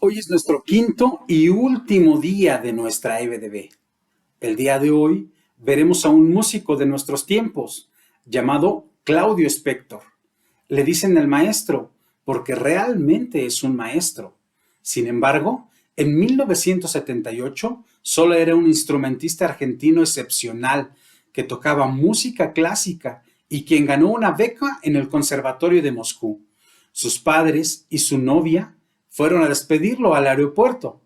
Hoy es nuestro quinto y último día de nuestra EBDB. El día de hoy veremos a un músico de nuestros tiempos llamado Claudio Spector. Le dicen el maestro porque realmente es un maestro. Sin embargo, en 1978 solo era un instrumentista argentino excepcional que tocaba música clásica y quien ganó una beca en el Conservatorio de Moscú. Sus padres y su novia fueron a despedirlo al aeropuerto.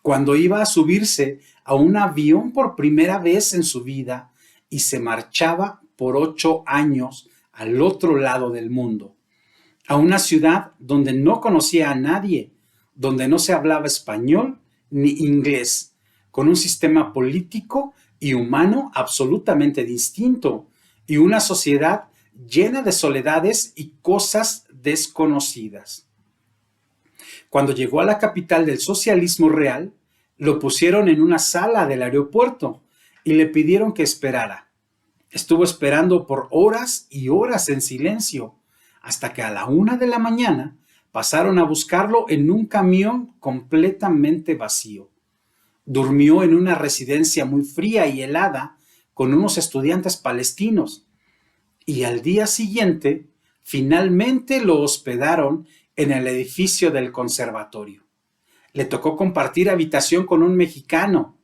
Cuando iba a subirse a un avión por primera vez en su vida y se marchaba por 8 años al otro lado del mundo, a una ciudad donde no conocía a nadie, donde no se hablaba español ni inglés, con un sistema político y humano absolutamente distinto y una sociedad llena de soledades y cosas desconocidas. Cuando llegó a la capital del socialismo real, lo pusieron en una sala del aeropuerto y le pidieron que esperara. Estuvo esperando por horas y horas en silencio, hasta que a la 1 de la mañana pasaron a buscarlo en un camión completamente vacío. Durmió en una residencia muy fría y helada con unos estudiantes palestinos y al día siguiente finalmente lo hospedaron en el edificio del conservatorio. Le tocó compartir habitación con un mexicano.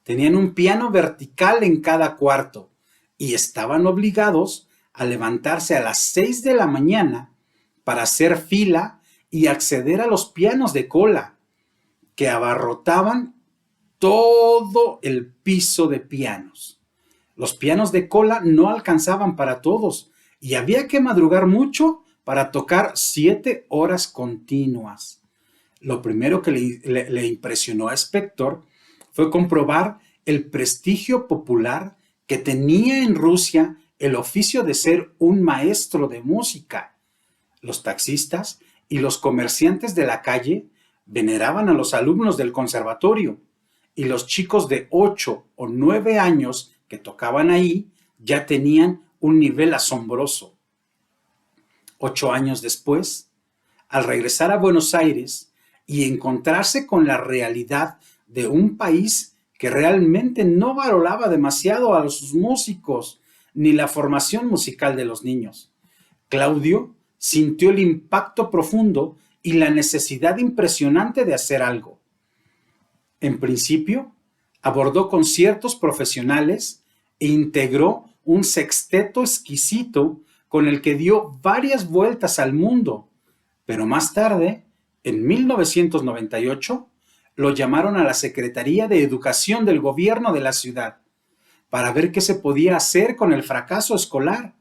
Tenían un piano vertical en cada cuarto y estaban obligados a levantarse a las 6 de la mañana para hacer fila y acceder a los pianos de cola, que abarrotaban todo el piso de pianos. Los pianos de cola no alcanzaban para todos y había que madrugar mucho para tocar 7 horas continuas. Lo primero que le impresionó a Spector fue comprobar el prestigio popular que tenía en Rusia el oficio de ser un maestro de música. Los taxistas y los comerciantes de la calle veneraban a los alumnos del conservatorio y los chicos de 8 o 9 años que tocaban ahí ya tenían un nivel asombroso. 8 años después, al regresar a Buenos Aires y encontrarse con la realidad de un país que realmente no valoraba demasiado a sus músicos ni la formación musical de los niños, Claudio sintió el impacto profundo y la necesidad impresionante de hacer algo. En principio, abordó conciertos profesionales e integró un sexteto exquisito con el que dio varias vueltas al mundo, pero más tarde, en 1998, lo llamaron a la Secretaría de Educación del gobierno de la ciudad para ver qué se podía hacer con el fracaso escolar.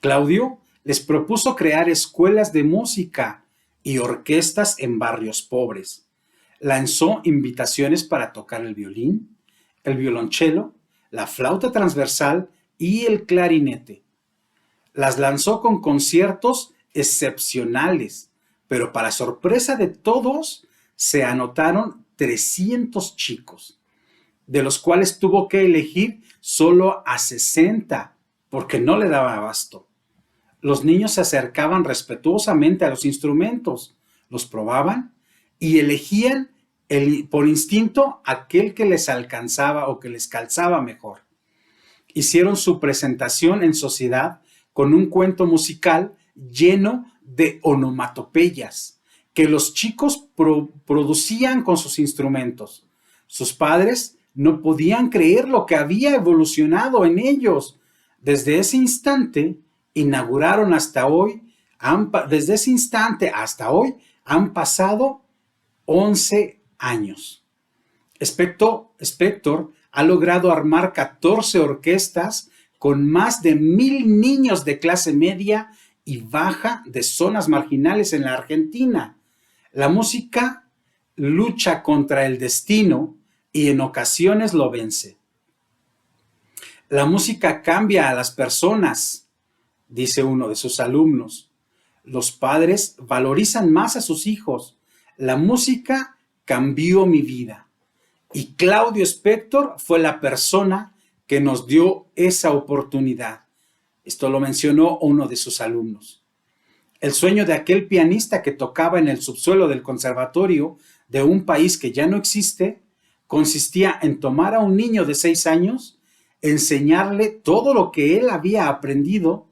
Claudio les propuso crear escuelas de música y orquestas en barrios pobres. Lanzó invitaciones para tocar el violín, el violonchelo, la flauta transversal y el clarinete. Las lanzó con conciertos excepcionales, pero para sorpresa de todos, se anotaron 300 chicos, de los cuales tuvo que elegir solo a 60, porque no le daba abasto. Los niños se acercaban respetuosamente a los instrumentos, los probaban y elegían por instinto aquel que les alcanzaba o que les calzaba mejor. Hicieron su presentación en sociedad con un cuento musical lleno de onomatopeyas que los chicos producían con sus instrumentos. Sus padres no podían creer lo que había evolucionado en ellos. Desde ese instante inauguraron hasta hoy, desde ese instante hasta hoy han pasado 11 años. Spector ha logrado armar 14 orquestas con más de 1,000 niños de clase media y baja de zonas marginales en la Argentina. La música lucha contra el destino y en ocasiones lo vence. La música cambia a las personas, dice uno de sus alumnos. Los padres valorizan más a sus hijos. La música cambió mi vida. Y Claudio Spector fue la persona que nos dio esa oportunidad. Esto lo mencionó uno de sus alumnos. El sueño de aquel pianista que tocaba en el subsuelo del conservatorio de un país que ya no existe consistía en tomar a un niño de 6 años, enseñarle todo lo que él había aprendido,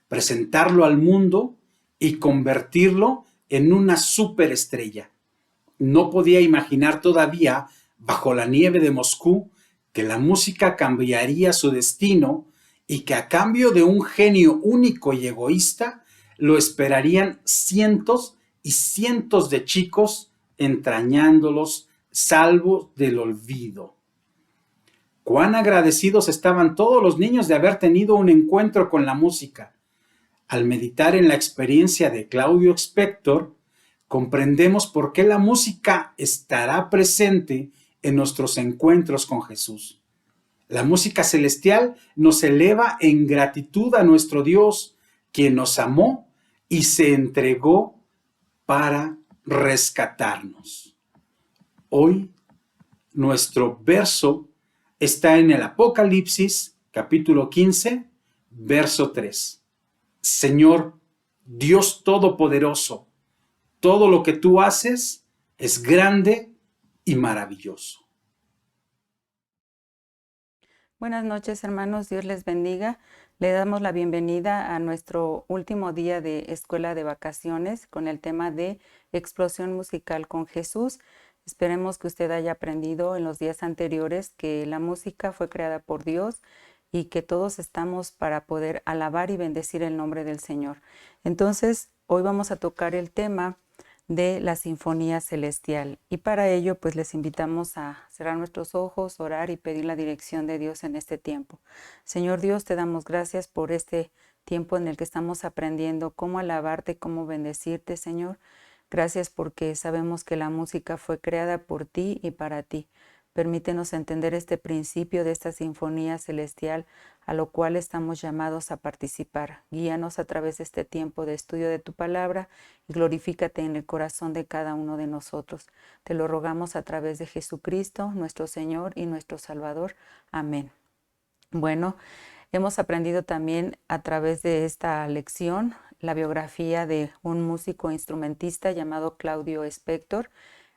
presentarlo al mundo y convertirlo en una superestrella. No podía imaginar todavía, bajo la nieve de Moscú, que la música cambiaría su destino y que a cambio de un genio único y egoísta, lo esperarían cientos y cientos de chicos entrañándolos salvos del olvido. Cuán agradecidos estaban todos los niños de haber tenido un encuentro con la música. Al meditar en la experiencia de Claudio Spector, comprendemos por qué la música estará presente en nuestros encuentros con Jesús. La música celestial nos eleva en gratitud a nuestro Dios, quien nos amó y se entregó para rescatarnos. Hoy, nuestro verso está en el Apocalipsis, capítulo 15, verso 3. Señor, Dios Todopoderoso, todo lo que tú haces es grande y maravilloso. Buenas noches, hermanos. Dios les bendiga. Le damos la bienvenida a nuestro último día de escuela de vacaciones con el tema de explosión musical con Jesús. Esperemos que usted haya aprendido en los días anteriores que la música fue creada por Dios y que todos estamos para poder alabar y bendecir el nombre del Señor. Entonces, hoy vamos a tocar el tema de la Sinfonía Celestial. Y para ello, pues les invitamos a cerrar nuestros ojos, orar y pedir la dirección de Dios en este tiempo. Señor Dios, te damos gracias por este tiempo en el que estamos aprendiendo cómo alabarte, cómo bendecirte, Señor. Gracias porque sabemos que la música fue creada por ti y para ti. Permítenos entender este principio de esta sinfonía celestial a lo cual estamos llamados a participar. Guíanos a través de este tiempo de estudio de tu palabra y glorifícate en el corazón de cada uno de nosotros. Te lo rogamos a través de Jesucristo, nuestro Señor y nuestro Salvador. Amén. Bueno, hemos aprendido también a través de esta lección la biografía de un músico instrumentista llamado Claudio Spector,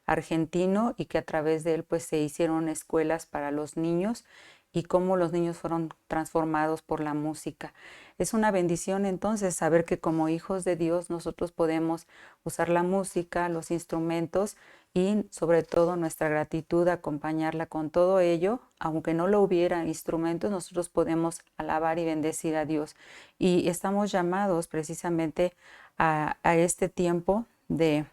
argentino, y que a través de él pues se hicieron escuelas para los niños y cómo los niños fueron transformados por la música. Es una bendición entonces saber que como hijos de Dios nosotros podemos usar la música, los instrumentos y sobre todo nuestra gratitud, acompañarla con todo ello. Aunque no lo hubiera instrumentos, nosotros podemos alabar y bendecir a Dios. Y estamos llamados precisamente a este tiempo de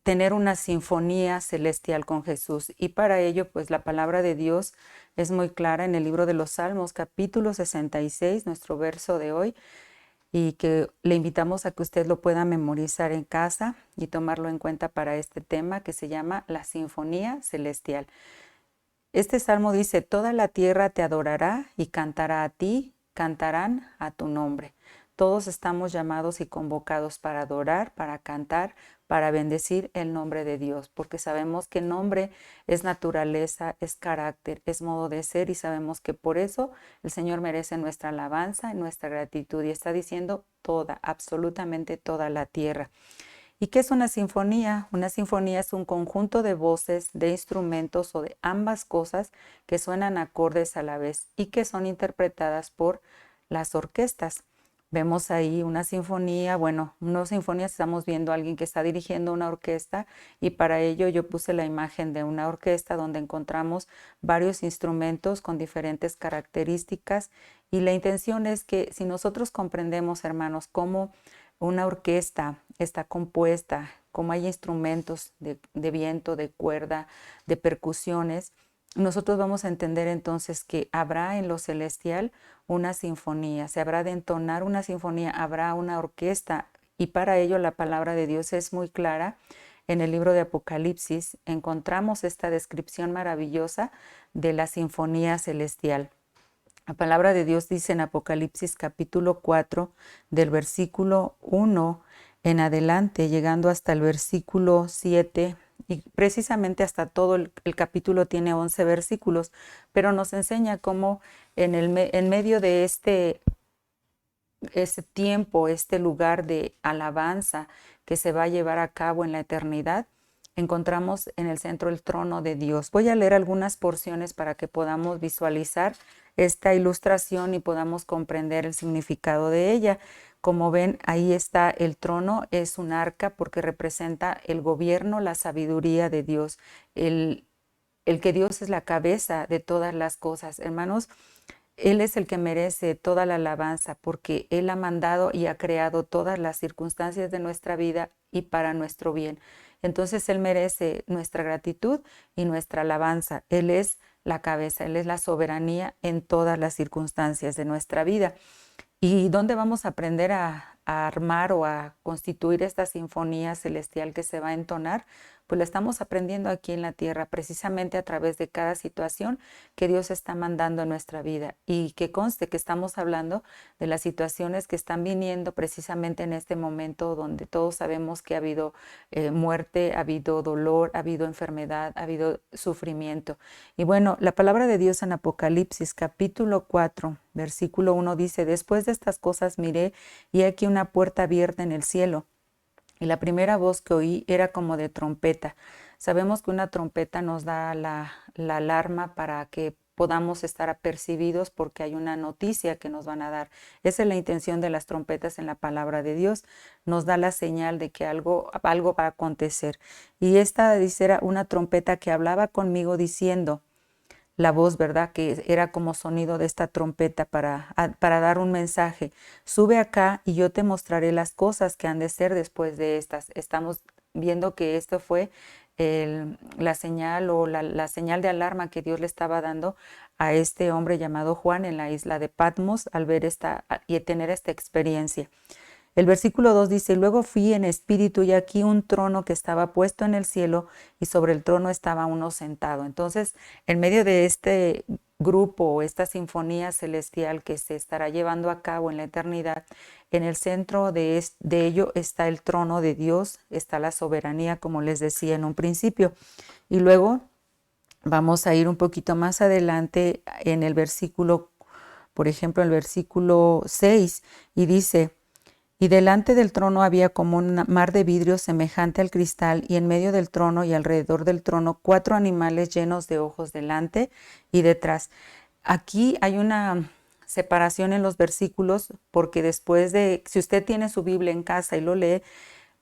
tener una sinfonía celestial con Jesús. Y para ello, pues la palabra de Dios es muy clara en el libro de los Salmos, capítulo 66, nuestro verso de hoy, y que le invitamos a que usted lo pueda memorizar en casa y tomarlo en cuenta para este tema que se llama la Sinfonía Celestial. Este salmo dice: toda la tierra te adorará y cantará a ti, cantarán a tu nombre. Todos estamos llamados y convocados para adorar, para cantar, para bendecir el nombre de Dios, porque sabemos que el nombre es naturaleza, es carácter, es modo de ser, y sabemos que por eso el Señor merece nuestra alabanza, nuestra gratitud, y está diciendo toda, absolutamente toda la tierra. ¿Y qué es una sinfonía? Una sinfonía es un conjunto de voces, de instrumentos o de ambas cosas que suenan acordes a la vez y que son interpretadas por las orquestas. Vemos ahí una sinfonía, bueno, una sinfonía, estamos viendo a alguien que está dirigiendo una orquesta, y para ello yo puse la imagen de una orquesta donde encontramos varios instrumentos con diferentes características, y la intención es que si nosotros comprendemos, hermanos, cómo una orquesta está compuesta, cómo hay instrumentos de viento, de cuerda, de percusiones, nosotros vamos a entender entonces que habrá en lo celestial una sinfonía, se habrá de entonar una sinfonía, habrá una orquesta, y para ello la palabra de Dios es muy clara. En el libro de Apocalipsis encontramos esta descripción maravillosa de la sinfonía celestial. La palabra de Dios dice en Apocalipsis capítulo 4, del versículo 1 en adelante, llegando hasta el versículo 7, y precisamente hasta todo el capítulo tiene 11 versículos, pero nos enseña cómo en medio de ese tiempo, este lugar de alabanza que se va a llevar a cabo en la eternidad, encontramos en el centro el trono de Dios. Voy a leer algunas porciones para que podamos visualizar esta ilustración y podamos comprender el significado de ella. Como ven, ahí está el trono, es un arca porque representa el gobierno, la sabiduría de Dios, el que Dios es la cabeza de todas las cosas. Hermanos, Él es el que merece toda la alabanza porque Él ha mandado y ha creado todas las circunstancias de nuestra vida y para nuestro bien. Entonces Él merece nuestra gratitud y nuestra alabanza. Él es la cabeza, Él es la soberanía en todas las circunstancias de nuestra vida. ¿Y dónde vamos a aprender a armar o a constituir esta sinfonía celestial que se va a entonar? Pues la estamos aprendiendo aquí en la tierra, precisamente a través de cada situación que Dios está mandando en nuestra vida. Y que conste que estamos hablando de las situaciones que están viniendo precisamente en este momento donde todos sabemos que ha habido muerte, ha habido dolor, ha habido enfermedad, ha habido sufrimiento. Y bueno, la palabra de Dios en Apocalipsis capítulo 4, versículo 1 dice, después de estas cosas miré y aquí una puerta abierta en el cielo. Y la primera voz que oí era como de trompeta. Sabemos que una trompeta nos da la alarma para que podamos estar apercibidos porque hay una noticia que nos van a dar. Esa es la intención de las trompetas en la palabra de Dios. Nos da la señal de que algo va a acontecer. Y esta dice era una trompeta que hablaba conmigo diciendo, la voz, ¿verdad? Que era como sonido de esta trompeta para dar un mensaje. Sube acá y yo te mostraré las cosas que han de ser después de estas. Estamos viendo que esto fue la señal o la señal de alarma que Dios le estaba dando a este hombre llamado Juan en la isla de Patmos al ver y tener esta experiencia. El versículo 2 dice, luego fui en espíritu y aquí un trono que estaba puesto en el cielo y sobre el trono estaba uno sentado. Entonces, en medio de este grupo o esta sinfonía celestial que se estará llevando a cabo en la eternidad, en el centro de ello está el trono de Dios, está la soberanía, como les decía en un principio. Y luego vamos a ir un poquito más adelante en el versículo, por ejemplo, el versículo 6, y dice, y delante del trono había como un mar de vidrio semejante al cristal, y en medio del trono y alrededor del trono 4 animales llenos de ojos delante y detrás. Aquí hay una separación en los versículos porque después de, si usted tiene su Biblia en casa y lo lee,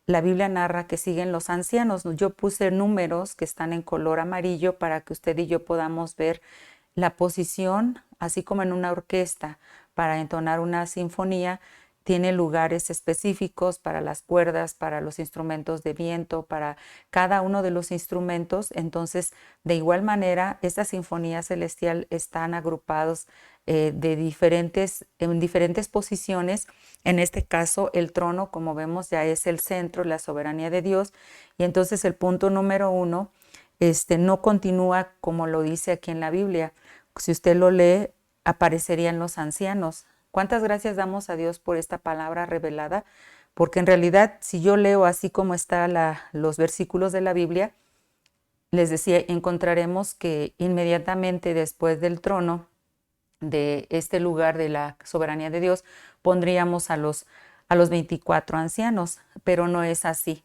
la Biblia narra que siguen los ancianos. Yo puse números que están en color amarillo para que usted y yo podamos ver la posición, así como en una orquesta, para entonar una sinfonía tiene lugares específicos para las cuerdas, para los instrumentos de viento, para cada uno de los instrumentos. Entonces, de igual manera, esta sinfonía celestial están agrupados en diferentes posiciones. En este caso, el trono, como vemos, ya es el centro, la soberanía de Dios. Y entonces el punto número 1 no continúa como lo dice aquí en la Biblia. Si usted lo lee, aparecerían los ancianos. ¿Cuántas gracias damos a Dios por esta palabra revelada? Porque en realidad, si yo leo así como están los versículos de la Biblia, les decía, encontraremos que inmediatamente después del trono, de este lugar de la soberanía de Dios, pondríamos a los 24 ancianos, pero no es así.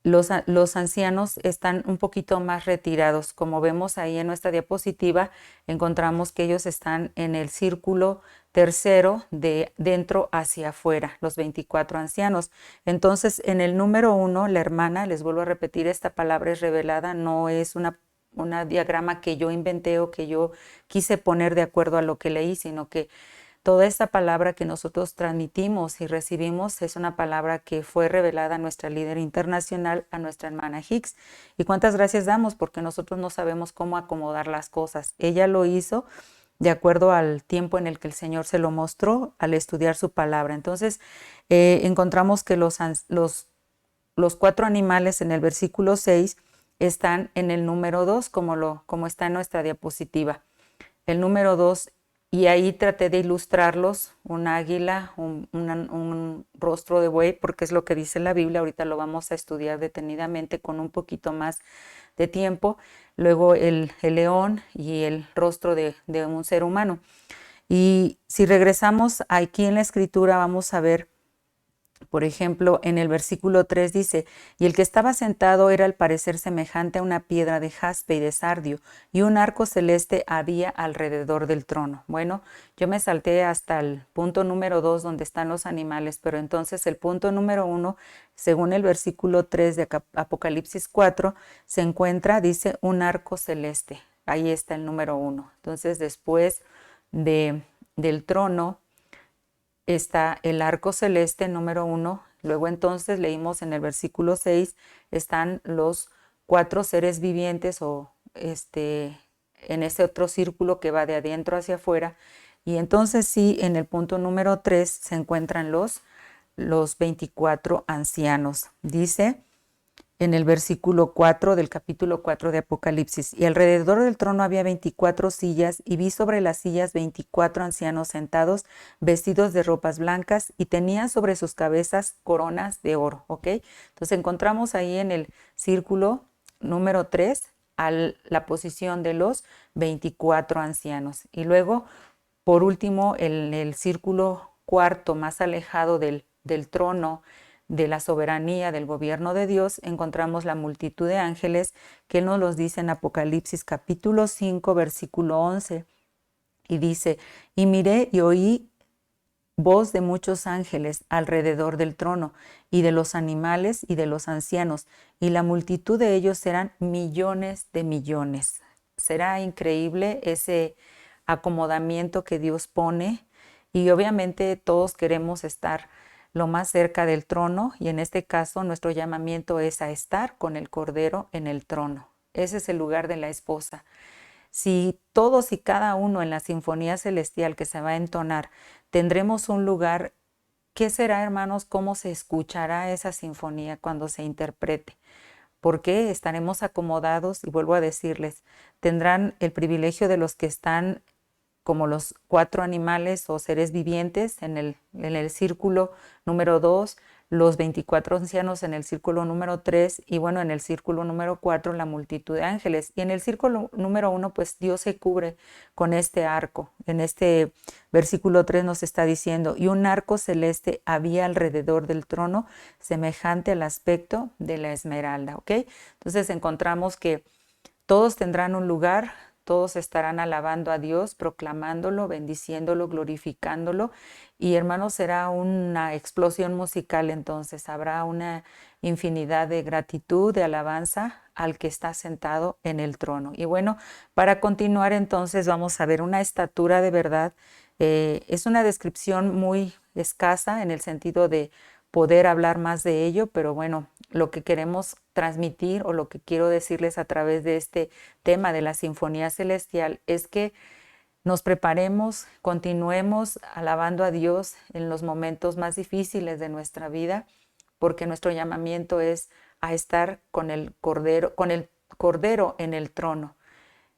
Los ancianos están un poquito más retirados. Como vemos ahí en nuestra diapositiva, encontramos que ellos están en el círculo tercero de dentro hacia afuera, los 24 ancianos. Entonces, en el número 1, la hermana, les vuelvo a repetir, esta palabra es revelada, no es una diagrama que yo inventé o que yo quise poner de acuerdo a lo que leí, sino que toda esta palabra que nosotros transmitimos y recibimos es una palabra que fue revelada a nuestra líder internacional, a nuestra hermana Hicks. Y cuántas gracias damos porque nosotros no sabemos cómo acomodar las cosas. Ella lo hizo de acuerdo al tiempo en el que el Señor se lo mostró al estudiar su palabra. Entonces, encontramos que los 4 animales en el versículo 6 están en el número 2, como está en nuestra diapositiva. El número 2, y ahí traté de ilustrarlos, un águila, un rostro de buey, porque es lo que dice la Biblia. Ahorita lo vamos a estudiar detenidamente con un poquito más de tiempo. Luego el león y el rostro de un ser humano. Y si regresamos aquí en la escritura, vamos a ver, por ejemplo, en el versículo 3 dice, y el que estaba sentado era al parecer semejante a una piedra de jaspe y de sardio, y un arco celeste había alrededor del trono. Bueno, yo me salté hasta el punto número 2 donde están los animales, pero entonces el punto número 1, según el versículo 3 de Apocalipsis 4, se encuentra, dice, un arco celeste. Ahí está el número 1. Entonces, después del trono está el arco celeste número 1. Luego entonces leímos en el versículo 6, están los 4 seres vivientes o en ese otro círculo que va de adentro hacia afuera. Y entonces sí, en el punto número 3 se encuentran los 24 ancianos. Dice en el versículo 4 del capítulo 4 de Apocalipsis, y alrededor del trono había 24 sillas, y vi sobre las sillas 24 ancianos sentados, vestidos de ropas blancas, y tenían sobre sus cabezas coronas de oro, ¿ok? Entonces encontramos ahí en el círculo número 3 la posición de los 24 ancianos. Y luego, por último, en el círculo cuarto, más alejado del trono, de la soberanía del gobierno de Dios, encontramos la multitud de ángeles que nos los dice en Apocalipsis capítulo 5, versículo 11. Y dice, y miré y oí voz de muchos ángeles alrededor del trono, y de los animales y de los ancianos, y la multitud de ellos eran millones de millones. Será increíble ese acomodamiento que Dios pone, y obviamente todos queremos estar lo más cerca del trono, y en este caso nuestro llamamiento es a estar con el Cordero en el trono. Ese es el lugar de la esposa. Si todos y cada uno en la sinfonía celestial que se va a entonar tendremos un lugar, ¿qué será, hermanos? ¿Cómo se escuchará esa sinfonía cuando se interprete? Porque estaremos acomodados, y vuelvo a decirles, tendrán el privilegio de los que están como los 4 animales o seres vivientes en el círculo número 2, los 24 ancianos en el círculo número 3 y bueno, en el círculo número 4 la multitud de ángeles. Y en el círculo número 1 pues Dios se cubre con este arco. En este versículo 3 nos está diciendo, y un arco celeste había alrededor del trono semejante al aspecto de la esmeralda, ¿ok? Entonces encontramos que todos tendrán un lugar, todos estarán alabando a Dios, proclamándolo, bendiciéndolo, glorificándolo. Y hermanos, será una explosión musical entonces. Habrá una infinidad de gratitud, de alabanza al que está sentado en el trono. Y bueno, para continuar entonces vamos a ver una estatura de verdad. Es una descripción muy escasa en el sentido de poder hablar más de ello, pero bueno, lo que queremos transmitir o lo que quiero decirles a través de este tema de la Sinfonía Celestial es que nos preparemos, continuemos alabando a Dios en los momentos más difíciles de nuestra vida, porque nuestro llamamiento es a estar con el Cordero en el trono.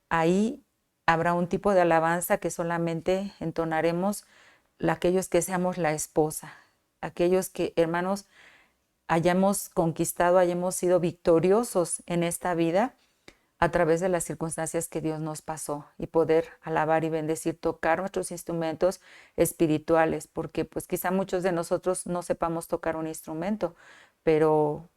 Ahí habrá un tipo de alabanza que solamente entonaremos aquellos que seamos la esposa, aquellos que, hermanos, hayamos conquistado, hayamos sido victoriosos en esta vida a través de las circunstancias que Dios nos pasó y poder alabar y bendecir, tocar nuestros instrumentos espirituales, porque pues quizá muchos de nosotros no sepamos tocar un instrumento, pero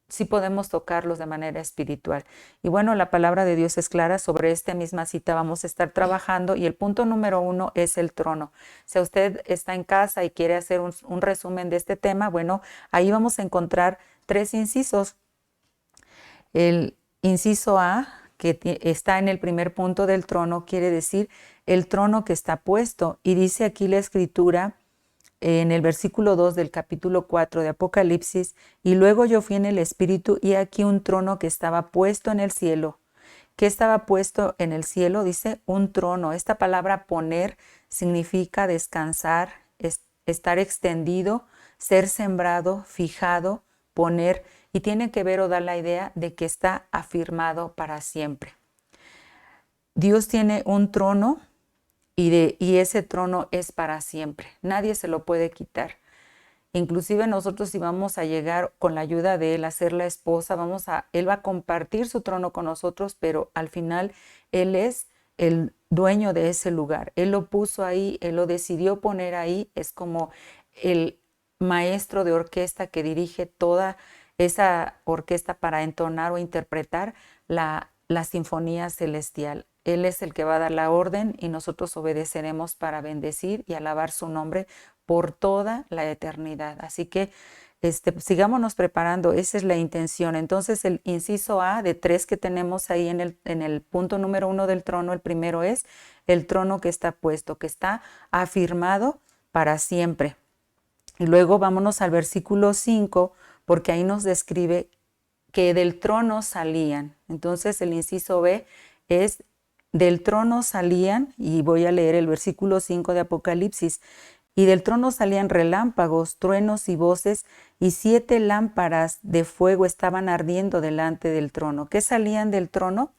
sí podemos tocarlos de manera espiritual. Y bueno, la palabra de Dios es clara, sobre esta misma cita vamos a estar trabajando y el punto número 1 es el trono. Si usted está en casa y quiere hacer un resumen de este tema, bueno, ahí vamos a encontrar 3 incisos. El inciso A, que está en el primer punto del trono, quiere decir el trono que está puesto. Y dice aquí la escritura en el versículo 2 del capítulo 4 de Apocalipsis, y luego yo fui en el Espíritu y aquí un trono que estaba puesto en el cielo. ¿Qué estaba puesto en el cielo? Dice un trono. Esta palabra poner significa descansar, estar extendido, ser sembrado, fijado, poner, y tiene que ver o dar la idea de que está afirmado para siempre. Dios tiene un trono y ese trono es para siempre. Nadie se lo puede quitar. Inclusive nosotros si vamos a llegar con la ayuda de Él a ser la esposa, Él va a compartir su trono con nosotros, pero al final Él es el dueño de ese lugar. Él lo puso ahí, Él lo decidió poner ahí. Es como el maestro de orquesta que dirige toda esa orquesta para entonar o interpretar la sinfonía celestial. Él es el que va a dar la orden y nosotros obedeceremos para bendecir y alabar su nombre por toda la eternidad. Así que sigámonos preparando, esa es la intención. Entonces el inciso A de 3 que tenemos ahí en el punto número 1 del trono, el primero es el trono que está puesto, que está afirmado para siempre. Y luego vámonos al versículo 5, porque ahí nos describe que del trono salían. Entonces el inciso B es del trono salían, y voy a leer el versículo 5 de Apocalipsis. Y del trono salían relámpagos, truenos y voces, y 7 lámparas de fuego estaban ardiendo delante del trono. ¿Qué salían del trono?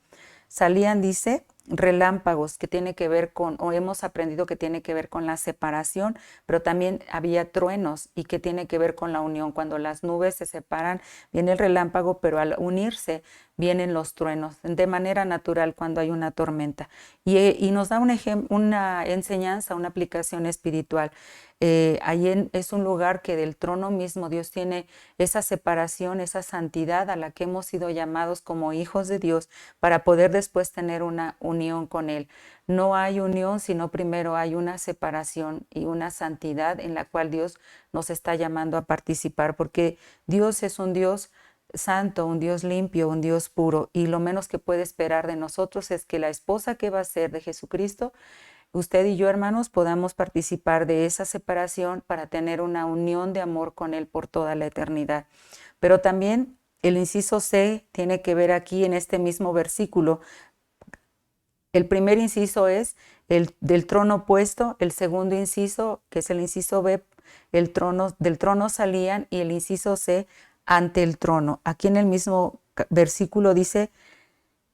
Salían, dice, relámpagos, que tiene que ver con, o hemos aprendido que tiene que ver con la separación, pero también había truenos y que tiene que ver con la unión. Cuando las nubes se separan, viene el relámpago, pero al unirse vienen los truenos, de manera natural cuando hay una tormenta. Y nos da una enseñanza, una aplicación espiritual. Ahí es un lugar que del trono mismo Dios tiene esa separación, esa santidad a la que hemos sido llamados como hijos de Dios para poder después tener una unión con Él. No hay unión, sino primero hay una separación y una santidad en la cual Dios nos está llamando a participar, porque Dios es un Dios santo, un Dios limpio, un Dios puro, y lo menos que puede esperar de nosotros es que la esposa que va a ser de Jesucristo, usted y yo, hermanos, podamos participar de esa separación para tener una unión de amor con Él por toda la eternidad. Pero también el inciso C tiene que ver aquí en este mismo versículo. El primer inciso es el del trono puesto, el segundo inciso, que es el inciso B, del trono salían, y el inciso C, ante el trono. Aquí en el mismo versículo dice,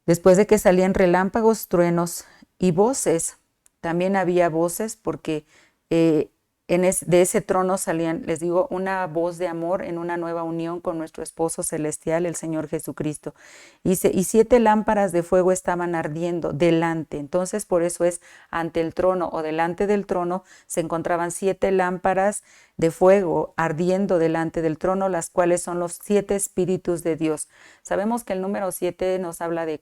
después de que salían relámpagos, truenos y voces. También había voces porque de ese trono salían, les digo, una voz de amor en una nueva unión con nuestro esposo celestial, el Señor Jesucristo. Y 7 lámparas de fuego estaban ardiendo delante. Entonces, por eso es ante el trono o delante del trono se encontraban 7 lámparas de fuego ardiendo delante del trono, las cuales son los 7 espíritus de Dios. Sabemos que el número 7 nos habla de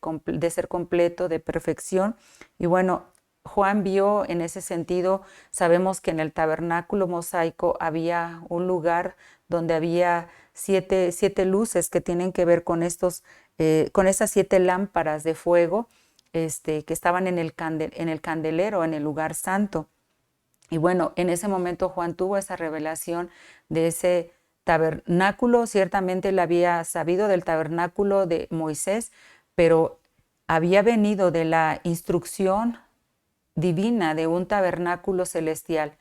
ser completo, de perfección. Y bueno, Juan vio en ese sentido, sabemos que en el tabernáculo mosaico había un lugar donde había 7 luces que tienen que ver con con esas 7 lámparas de fuego que estaban en el candelero, en el lugar santo. Y bueno, en ese momento Juan tuvo esa revelación de ese tabernáculo. Ciertamente él había sabido del tabernáculo de Moisés, pero había venido de la instrucción divina de un tabernáculo celestial.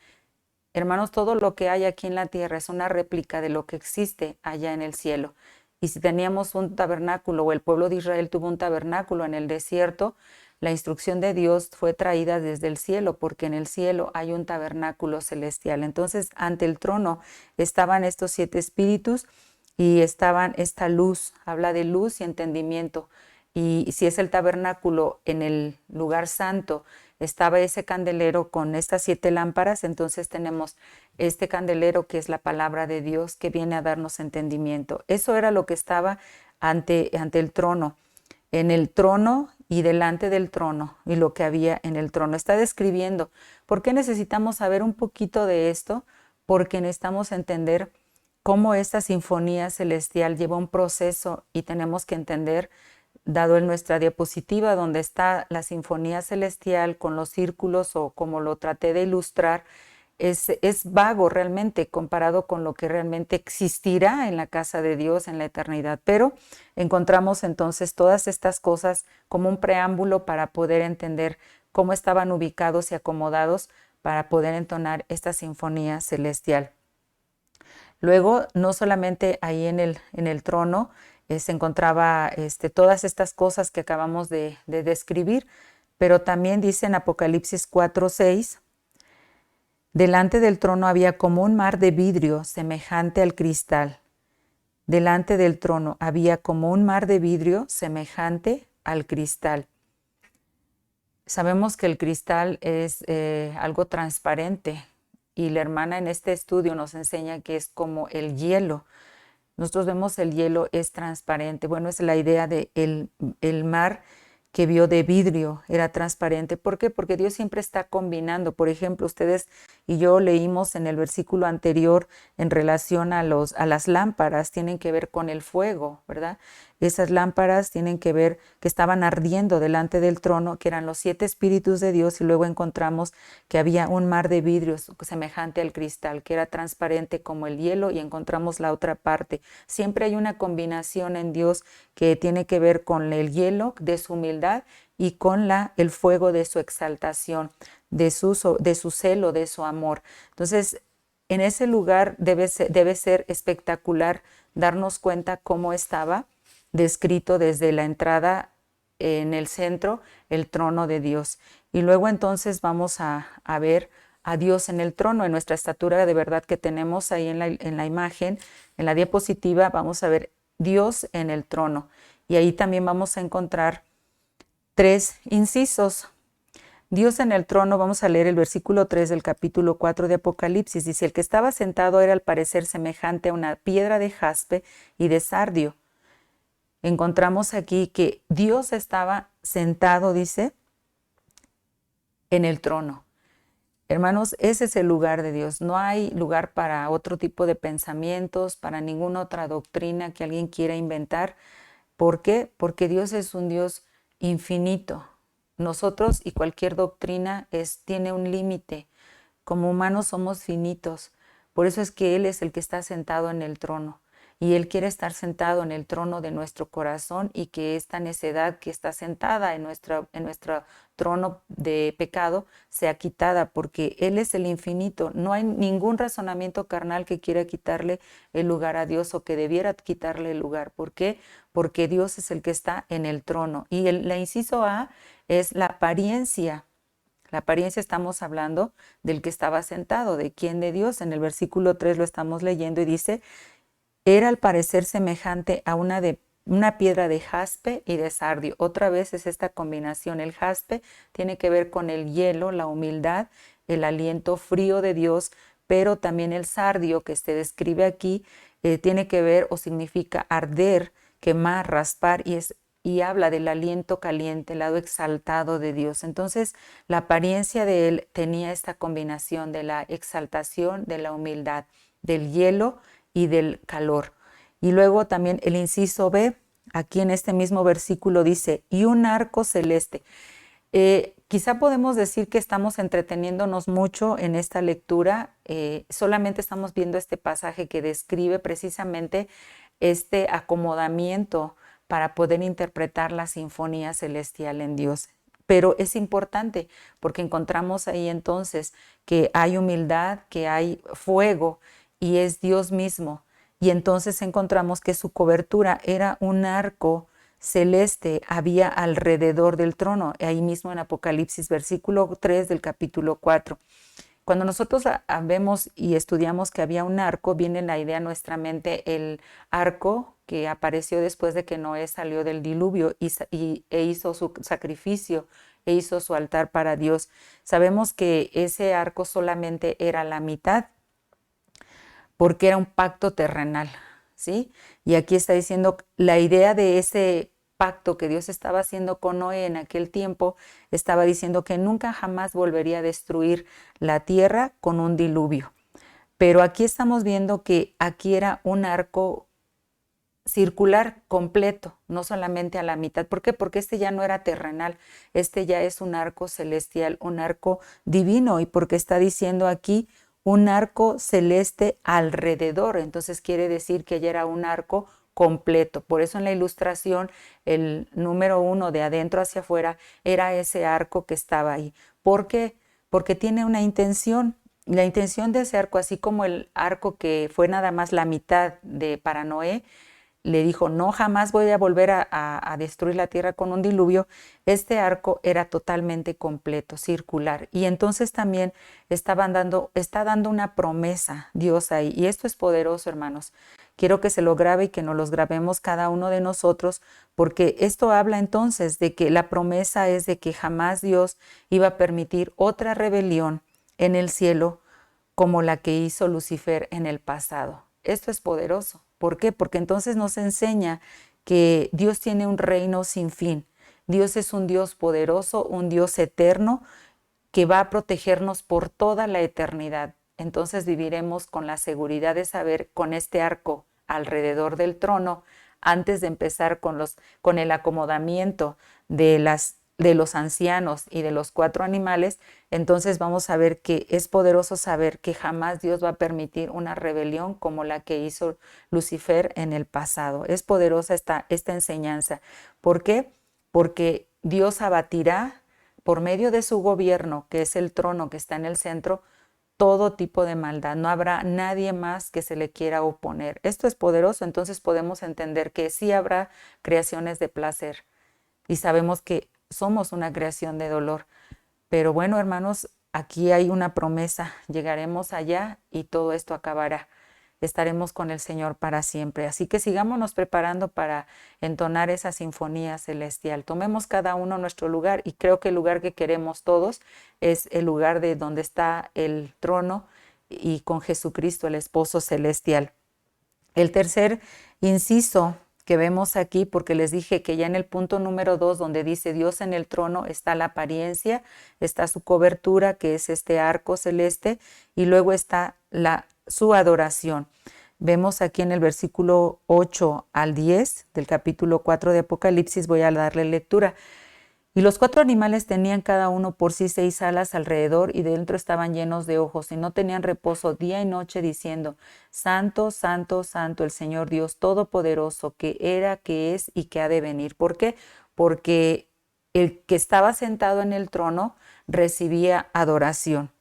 Hermanos, todo lo que hay aquí en la tierra es una réplica de lo que existe allá en el cielo. Y si teníamos un tabernáculo, o el pueblo de Israel tuvo un tabernáculo en el desierto, la instrucción de Dios fue traída desde el cielo, porque en el cielo hay un tabernáculo celestial. Entonces, ante el trono estaban estos 7 espíritus y estaban esta luz, habla de luz y entendimiento. Y si es el tabernáculo en el lugar santo, estaba ese candelero con estas 7 lámparas, entonces tenemos este candelero que es la palabra de Dios que viene a darnos entendimiento. Eso era lo que estaba ante el trono, en el trono y delante del trono, y lo que había en el trono. Está describiendo. ¿Por qué necesitamos saber un poquito de esto? Porque necesitamos entender cómo esta sinfonía celestial lleva un proceso, y tenemos que entender, dado en nuestra diapositiva donde está la sinfonía celestial con los círculos, o como lo traté de ilustrar, es vago realmente comparado con lo que realmente existirá en la casa de Dios en la eternidad. Pero encontramos entonces todas estas cosas como un preámbulo para poder entender cómo estaban ubicados y acomodados para poder entonar esta sinfonía celestial. Luego, no solamente ahí en el trono se encontraba todas estas cosas que acabamos de describir, pero también dice en Apocalipsis 4:6, delante del trono había como un mar de vidrio semejante al cristal. Delante del trono había como un mar de vidrio semejante al cristal. Sabemos que el cristal es algo transparente y la hermana en este estudio nos enseña que es como el hielo. Nosotros vemos el hielo es transparente. Bueno, es la idea de el mar que vio de vidrio, era transparente. ¿Por qué? Porque Dios siempre está combinando. Por ejemplo, ustedes y yo leímos en el versículo anterior en relación a las lámparas, tienen que ver con el fuego, ¿verdad? Esas lámparas tienen que ver que estaban ardiendo delante del trono, que eran los 7 espíritus de Dios, y luego encontramos que había un mar de vidrios semejante al cristal, que era transparente como el hielo, y encontramos la otra parte. Siempre hay una combinación en Dios que tiene que ver con el hielo de su humildad y con el fuego de su exaltación, de su celo, de su amor. Entonces, en ese lugar debe ser espectacular darnos cuenta cómo estaba descrito desde la entrada en el centro, el trono de Dios. Y luego entonces vamos a ver a Dios en el trono, en nuestra estatura de verdad que tenemos ahí en la imagen, en la diapositiva, vamos a ver Dios en el trono. Y ahí también vamos a encontrar 3 incisos. Dios en el trono, vamos a leer el versículo 3 del capítulo 4 de Apocalipsis. Dice, el que estaba sentado era al parecer semejante a una piedra de jaspe y de sardio. Encontramos aquí que Dios estaba sentado, dice, en el trono. Hermanos, ese es el lugar de Dios. No hay lugar para otro tipo de pensamientos, para ninguna otra doctrina que alguien quiera inventar. ¿Por qué? Porque Dios es un Dios infinito. Nosotros y cualquier doctrina tiene un límite. Como humanos somos finitos. Por eso es que Él es el que está sentado en el trono. Y Él quiere estar sentado en el trono de nuestro corazón y que esta necedad que está sentada en nuestro trono de pecado sea quitada, porque Él es el infinito. No hay ningún razonamiento carnal que quiera quitarle el lugar a Dios o que debiera quitarle el lugar. ¿Por qué? Porque Dios es el que está en el trono. Y la inciso A es la apariencia. La apariencia estamos hablando del que estaba sentado, ¿de quién? De Dios. En el versículo 3 lo estamos leyendo y dice, era al parecer semejante a una piedra de jaspe y de sardio. Otra vez es esta combinación. El jaspe tiene que ver con el hielo, la humildad, el aliento frío de Dios, pero también el sardio que se describe aquí tiene que ver o significa arder, quemar, raspar y habla del aliento caliente, el lado exaltado de Dios. Entonces, la apariencia de él tenía esta combinación de la exaltación, de la humildad, del hielo y del calor. Y luego también el inciso B, aquí en este mismo versículo dice, y un arco celeste. Quizá podemos decir que estamos entreteniéndonos mucho en esta lectura, solamente estamos viendo este pasaje que describe precisamente este acomodamiento para poder interpretar la sinfonía celestial en Dios. Pero es importante porque encontramos ahí entonces que hay humildad, que hay fuego y es Dios mismo. Y entonces encontramos que su cobertura era un arco celeste, había alrededor del trono, ahí mismo en Apocalipsis, versículo 3 del capítulo 4. Cuando nosotros vemos y estudiamos que había un arco, viene la idea a nuestra mente el arco que apareció después de que Noé salió del diluvio e hizo su sacrificio, e hizo su altar para Dios. Sabemos que ese arco solamente era la mitad, porque era un pacto terrenal, ¿sí? Y aquí está diciendo la idea de ese pacto que Dios estaba haciendo con Noé en aquel tiempo, estaba diciendo que nunca jamás volvería a destruir la tierra con un diluvio. Pero aquí estamos viendo que aquí era un arco circular completo, no solamente a la mitad. ¿Por qué? Porque este ya no era terrenal, este ya es un arco celestial, un arco divino, y porque está diciendo aquí un arco celeste alrededor, entonces quiere decir que ya era un arco completo. Por eso en la ilustración el número 1 de adentro hacia afuera era ese arco que estaba ahí. ¿Por qué? Porque tiene una intención. La intención de ese arco, así como el arco que fue nada más la mitad para Noé, le dijo, no, jamás voy a volver a destruir la tierra con un diluvio. Este arco era totalmente completo, circular. Y entonces también está dando una promesa Dios ahí. Y esto es poderoso, hermanos, Quiero que se lo grabe y que nos los grabemos cada uno de nosotros, porque esto habla entonces de que la promesa es de que jamás Dios iba a permitir otra rebelión en el cielo como la que hizo Lucifer en el pasado. Esto es poderoso. ¿Por qué? Porque entonces nos enseña que Dios tiene un reino sin fin. Dios es un Dios poderoso, un Dios eterno que va a protegernos por toda la eternidad. Entonces viviremos con la seguridad de saber, con este arco alrededor del trono, antes de empezar con el acomodamiento de los ancianos y de los 4 animales, entonces vamos a ver que es poderoso saber que jamás Dios va a permitir una rebelión como la que hizo Lucifer en el pasado. Es poderosa esta enseñanza. ¿Por qué? Porque Dios abatirá por medio de su gobierno, que es el trono que está en el centro, todo tipo de maldad. No habrá nadie más que se le quiera oponer. Esto es poderoso, entonces podemos entender que sí habrá creaciones de placer y sabemos que somos una creación de dolor. Pero bueno, hermanos, aquí hay una promesa. Llegaremos allá y todo esto acabará. Estaremos con el Señor para siempre. Así que sigámonos preparando para entonar esa sinfonía celestial. Tomemos cada uno nuestro lugar y creo que el lugar que queremos todos es el lugar de donde está el trono y con Jesucristo, el esposo celestial. El tercer inciso que vemos aquí, porque les dije que ya en el punto número 2, donde dice Dios en el trono, está la apariencia, está su cobertura, que es este arco celeste, y luego está su adoración. Vemos aquí en el versículo 8 al 10 del capítulo 4 de Apocalipsis, voy a darle lectura. Y los 4 animales tenían cada uno por sí 6 alas alrededor y dentro estaban llenos de ojos y no tenían reposo día y noche diciendo, Santo, Santo, Santo, el Señor Dios Todopoderoso, que era, que es y que ha de venir. ¿Por qué? Porque el que estaba sentado en el trono recibía adoración.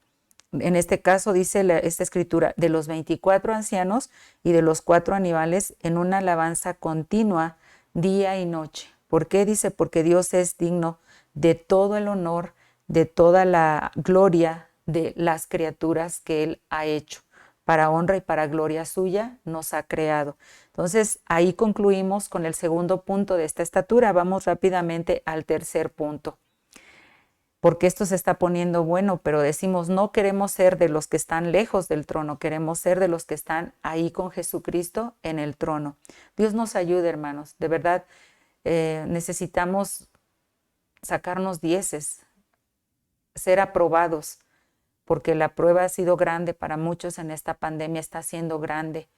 En este caso dice esta escritura, de los 24 ancianos y de los 4 animales en una alabanza continua día y noche. ¿Por qué? Dice, porque Dios es digno de todo el honor, de toda la gloria de las criaturas que Él ha hecho. Para honra y para gloria suya nos ha creado. Entonces, ahí concluimos con el segundo punto de esta estatura. Vamos rápidamente al tercer punto. Porque esto se está poniendo bueno, pero decimos, no queremos ser de los que están lejos del trono, queremos ser de los que están ahí con Jesucristo en el trono. Dios nos ayude, hermanos. De verdad, necesitamos sacarnos 10, ser aprobados, porque la prueba ha sido grande para muchos en esta pandemia, está siendo grande,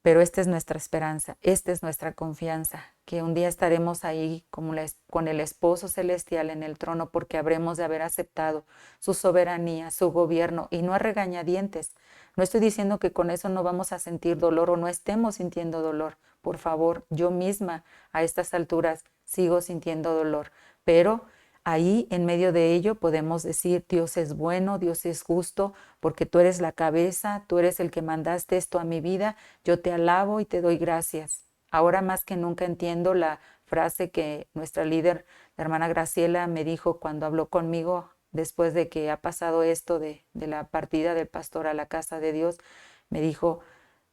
pero esta es nuestra esperanza, esta es nuestra confianza, que un día estaremos ahí con el esposo celestial en el trono, porque habremos de haber aceptado su soberanía, su gobierno, y no a regañadientes. No estoy diciendo que con eso no vamos a sentir dolor o no estemos sintiendo dolor. Por favor, yo misma a estas alturas sigo sintiendo dolor, pero ahí en medio de ello podemos decir, Dios es bueno, Dios es justo, porque tú eres la cabeza, tú eres el que mandaste esto a mi vida, yo te alabo y te doy gracias. Ahora más que nunca entiendo la frase que nuestra líder, la hermana Graciela, me dijo cuando habló conmigo después de que ha pasado esto de la partida del pastor a la casa de Dios. Me dijo,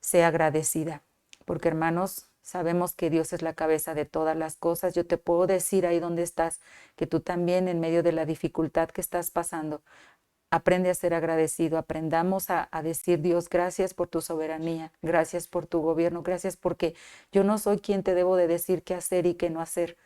sé agradecida, porque hermanos, sabemos que Dios es la cabeza de todas las cosas. Yo te puedo decir ahí donde estás, que tú también en medio de la dificultad que estás pasando, aprende a ser agradecido, aprendamos a decir, Dios, gracias por tu soberanía, gracias por tu gobierno, gracias porque yo no soy quien te debo de decir qué hacer y qué no hacer.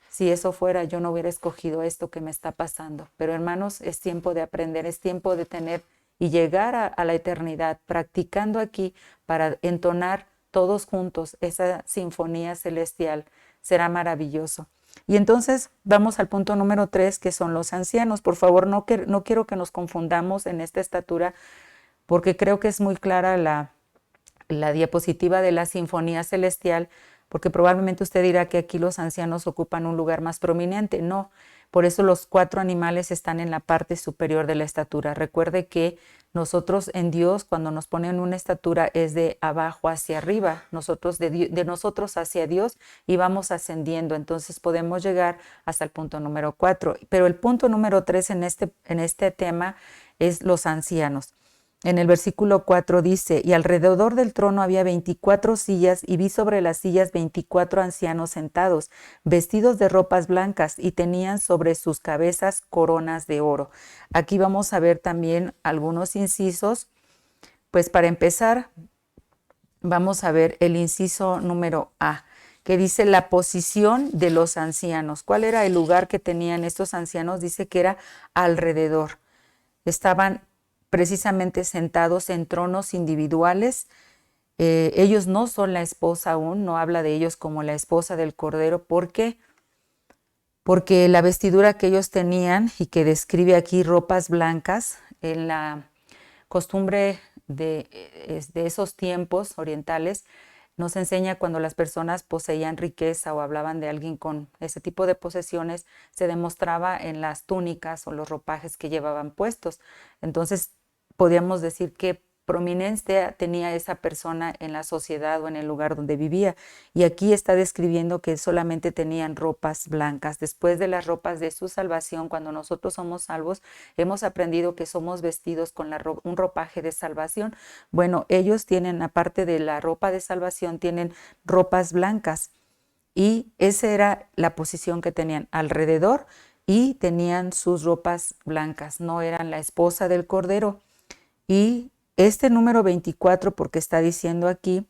Si eso fuera, yo no hubiera escogido esto que me está pasando. Pero hermanos, es tiempo de aprender, es tiempo de tener y llegar a la eternidad, practicando aquí para entonar todos juntos esa sinfonía celestial. Será maravilloso. Y entonces vamos al punto número 3, que son los ancianos. Por favor, no quiero que nos confundamos en esta estatura, porque creo que es muy clara la diapositiva de la sinfonía celestial, porque probablemente usted dirá que aquí los ancianos ocupan un lugar más prominente. No, por eso los 4 animales están en la parte superior de la estatura. Recuerde que nosotros en Dios, cuando nos ponen una estatura, es de abajo hacia arriba, nosotros de nosotros hacia Dios, y vamos ascendiendo. Entonces podemos llegar hasta el punto número 4. Pero el punto número 3 en este tema es los ancianos. En el versículo 4 dice, y alrededor del trono había 24 sillas, y vi sobre las sillas 24 ancianos sentados, vestidos de ropas blancas, y tenían sobre sus cabezas coronas de oro. Aquí vamos a ver también algunos incisos. Pues para empezar, vamos a ver el inciso número A, que dice la posición de los ancianos. ¿Cuál era el lugar que tenían estos ancianos? Dice que era alrededor. Estaban precisamente sentados en tronos individuales. Ellos no son la esposa aún, no habla de ellos como la esposa del Cordero. ¿Por qué? Porque la vestidura que ellos tenían y que describe aquí ropas blancas, en la costumbre de esos tiempos orientales, nos enseña cuando las personas poseían riqueza o hablaban de alguien con ese tipo de posesiones, se demostraba en las túnicas o los ropajes que llevaban puestos. Entonces, podíamos decir que prominencia tenía esa persona en la sociedad o en el lugar donde vivía. Y aquí está describiendo que solamente tenían ropas blancas. Después de las ropas de su salvación, cuando nosotros somos salvos, hemos aprendido que somos vestidos con un ropaje de salvación. Bueno, ellos tienen, aparte de la ropa de salvación, tienen ropas blancas. Y esa era la posición que tenían alrededor y tenían sus ropas blancas. No eran la esposa del Cordero. Y este número 24, porque está diciendo aquí,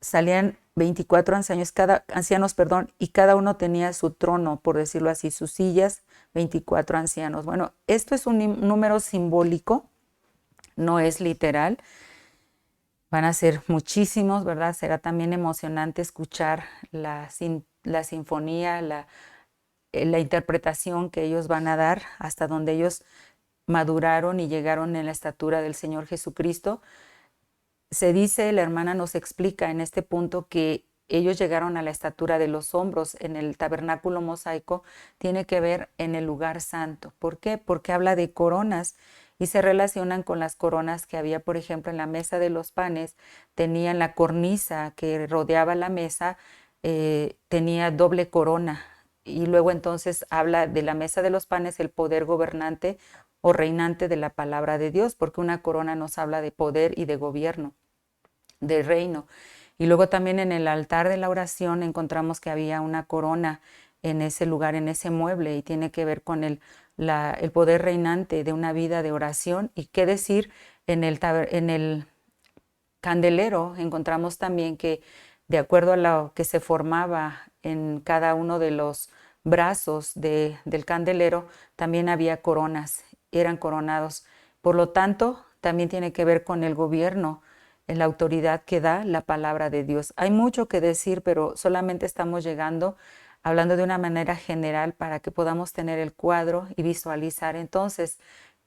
salían 24 ancianos, y cada uno tenía su trono, por decirlo así, sus sillas, 24 ancianos. Bueno, esto es un número simbólico, no es literal. Van a ser muchísimos, ¿verdad? Será también emocionante escuchar la sinfonía, la interpretación que ellos van a dar, hasta donde ellos maduraron y llegaron en la estatura del Señor Jesucristo. Se dice, la hermana nos explica en este punto que ellos llegaron a la estatura de los hombros en el tabernáculo mosaico, tiene que ver en el lugar santo. ¿Por qué? Porque habla de coronas y se relacionan con las coronas que había, por ejemplo, en la mesa de los panes. Tenían la cornisa que rodeaba la mesa, tenía doble corona. Y luego entonces habla de la mesa de los panes, el poder gobernante o reinante de la palabra de Dios, porque una corona nos habla de poder y de gobierno, de reino. Y luego también en el altar de la oración encontramos que había una corona en ese lugar, en ese mueble, y tiene que ver con el poder reinante de una vida de oración. Y qué decir, en el candelero encontramos también que, de acuerdo a lo que se formaba en cada uno de los brazos del candelero, también había coronas, eran coronados. Por lo tanto, también tiene que ver con el gobierno, en la autoridad que da la palabra de Dios. Hay mucho que decir, pero solamente estamos hablando de una manera general para que podamos tener el cuadro y visualizar entonces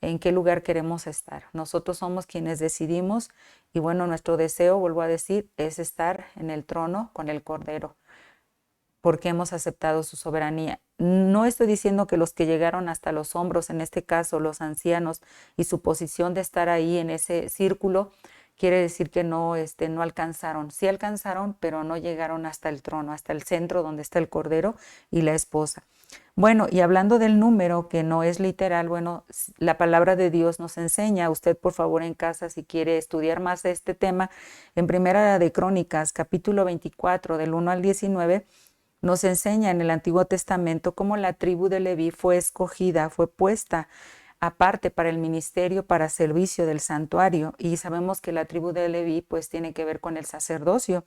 en qué lugar queremos estar. Nosotros somos quienes decidimos y bueno, nuestro deseo, vuelvo a decir, es estar en el trono con el Cordero, porque hemos aceptado su soberanía. No estoy diciendo que los que llegaron hasta los hombros, en este caso los ancianos, y su posición de estar ahí en ese círculo, quiere decir que no alcanzaron. Sí alcanzaron, pero no llegaron hasta el trono, hasta el centro donde está el Cordero y la esposa. Bueno, y hablando del número, que no es literal, bueno, la palabra de Dios nos enseña, usted por favor en casa, si quiere estudiar más de este tema, en Primera de Crónicas, capítulo 24, del 1 al 19, nos enseña en el Antiguo Testamento cómo la tribu de Leví fue escogida, fue puesta aparte para el ministerio, para servicio del santuario. Y sabemos que la tribu de Leví pues tiene que ver con el sacerdocio.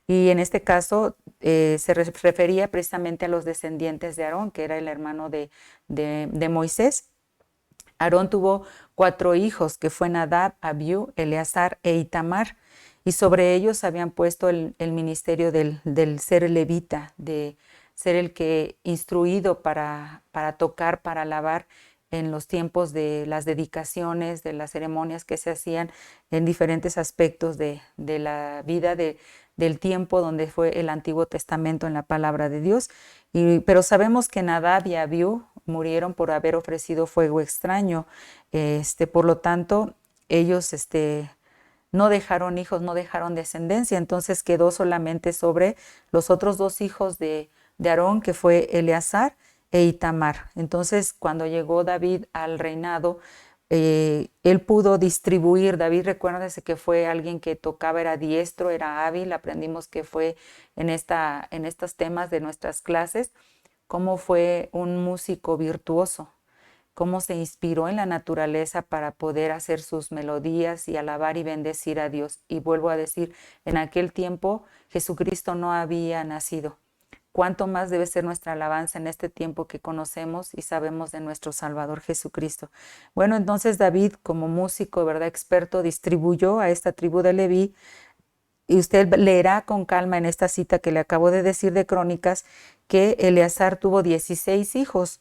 Y en este caso se refería precisamente a los descendientes de Aarón, que era el hermano de Moisés. Aarón tuvo 4 hijos, que fue Nadab, Abiú, Eleazar e Itamar. Y sobre ellos habían puesto el ministerio del ser levita, de ser el que instruido para tocar, para alabar en los tiempos de las dedicaciones, de las ceremonias que se hacían en diferentes aspectos de la vida del tiempo donde fue el Antiguo Testamento en la palabra de Dios. Pero sabemos que Nadab y Abiú murieron por haber ofrecido fuego extraño. Por lo tanto, ellos no dejaron hijos, no dejaron descendencia, entonces quedó solamente sobre los otros 2 hijos de Aarón, que fue Eleazar e Itamar. Entonces, cuando llegó David al reinado, él pudo distribuir. David, recuérdense que fue alguien que tocaba, era diestro, era hábil. Aprendimos que fue en estos temas de nuestras clases, cómo fue un músico virtuoso, cómo se inspiró en la naturaleza para poder hacer sus melodías y alabar y bendecir a Dios. Y vuelvo a decir, en aquel tiempo Jesucristo no había nacido. ¿Cuánto más debe ser nuestra alabanza en este tiempo que conocemos y sabemos de nuestro Salvador Jesucristo? Bueno, entonces David, como músico, ¿verdad?, experto, distribuyó a esta tribu de Leví. Y usted leerá con calma en esta cita que le acabo de decir de Crónicas que Eleazar tuvo 16 hijos.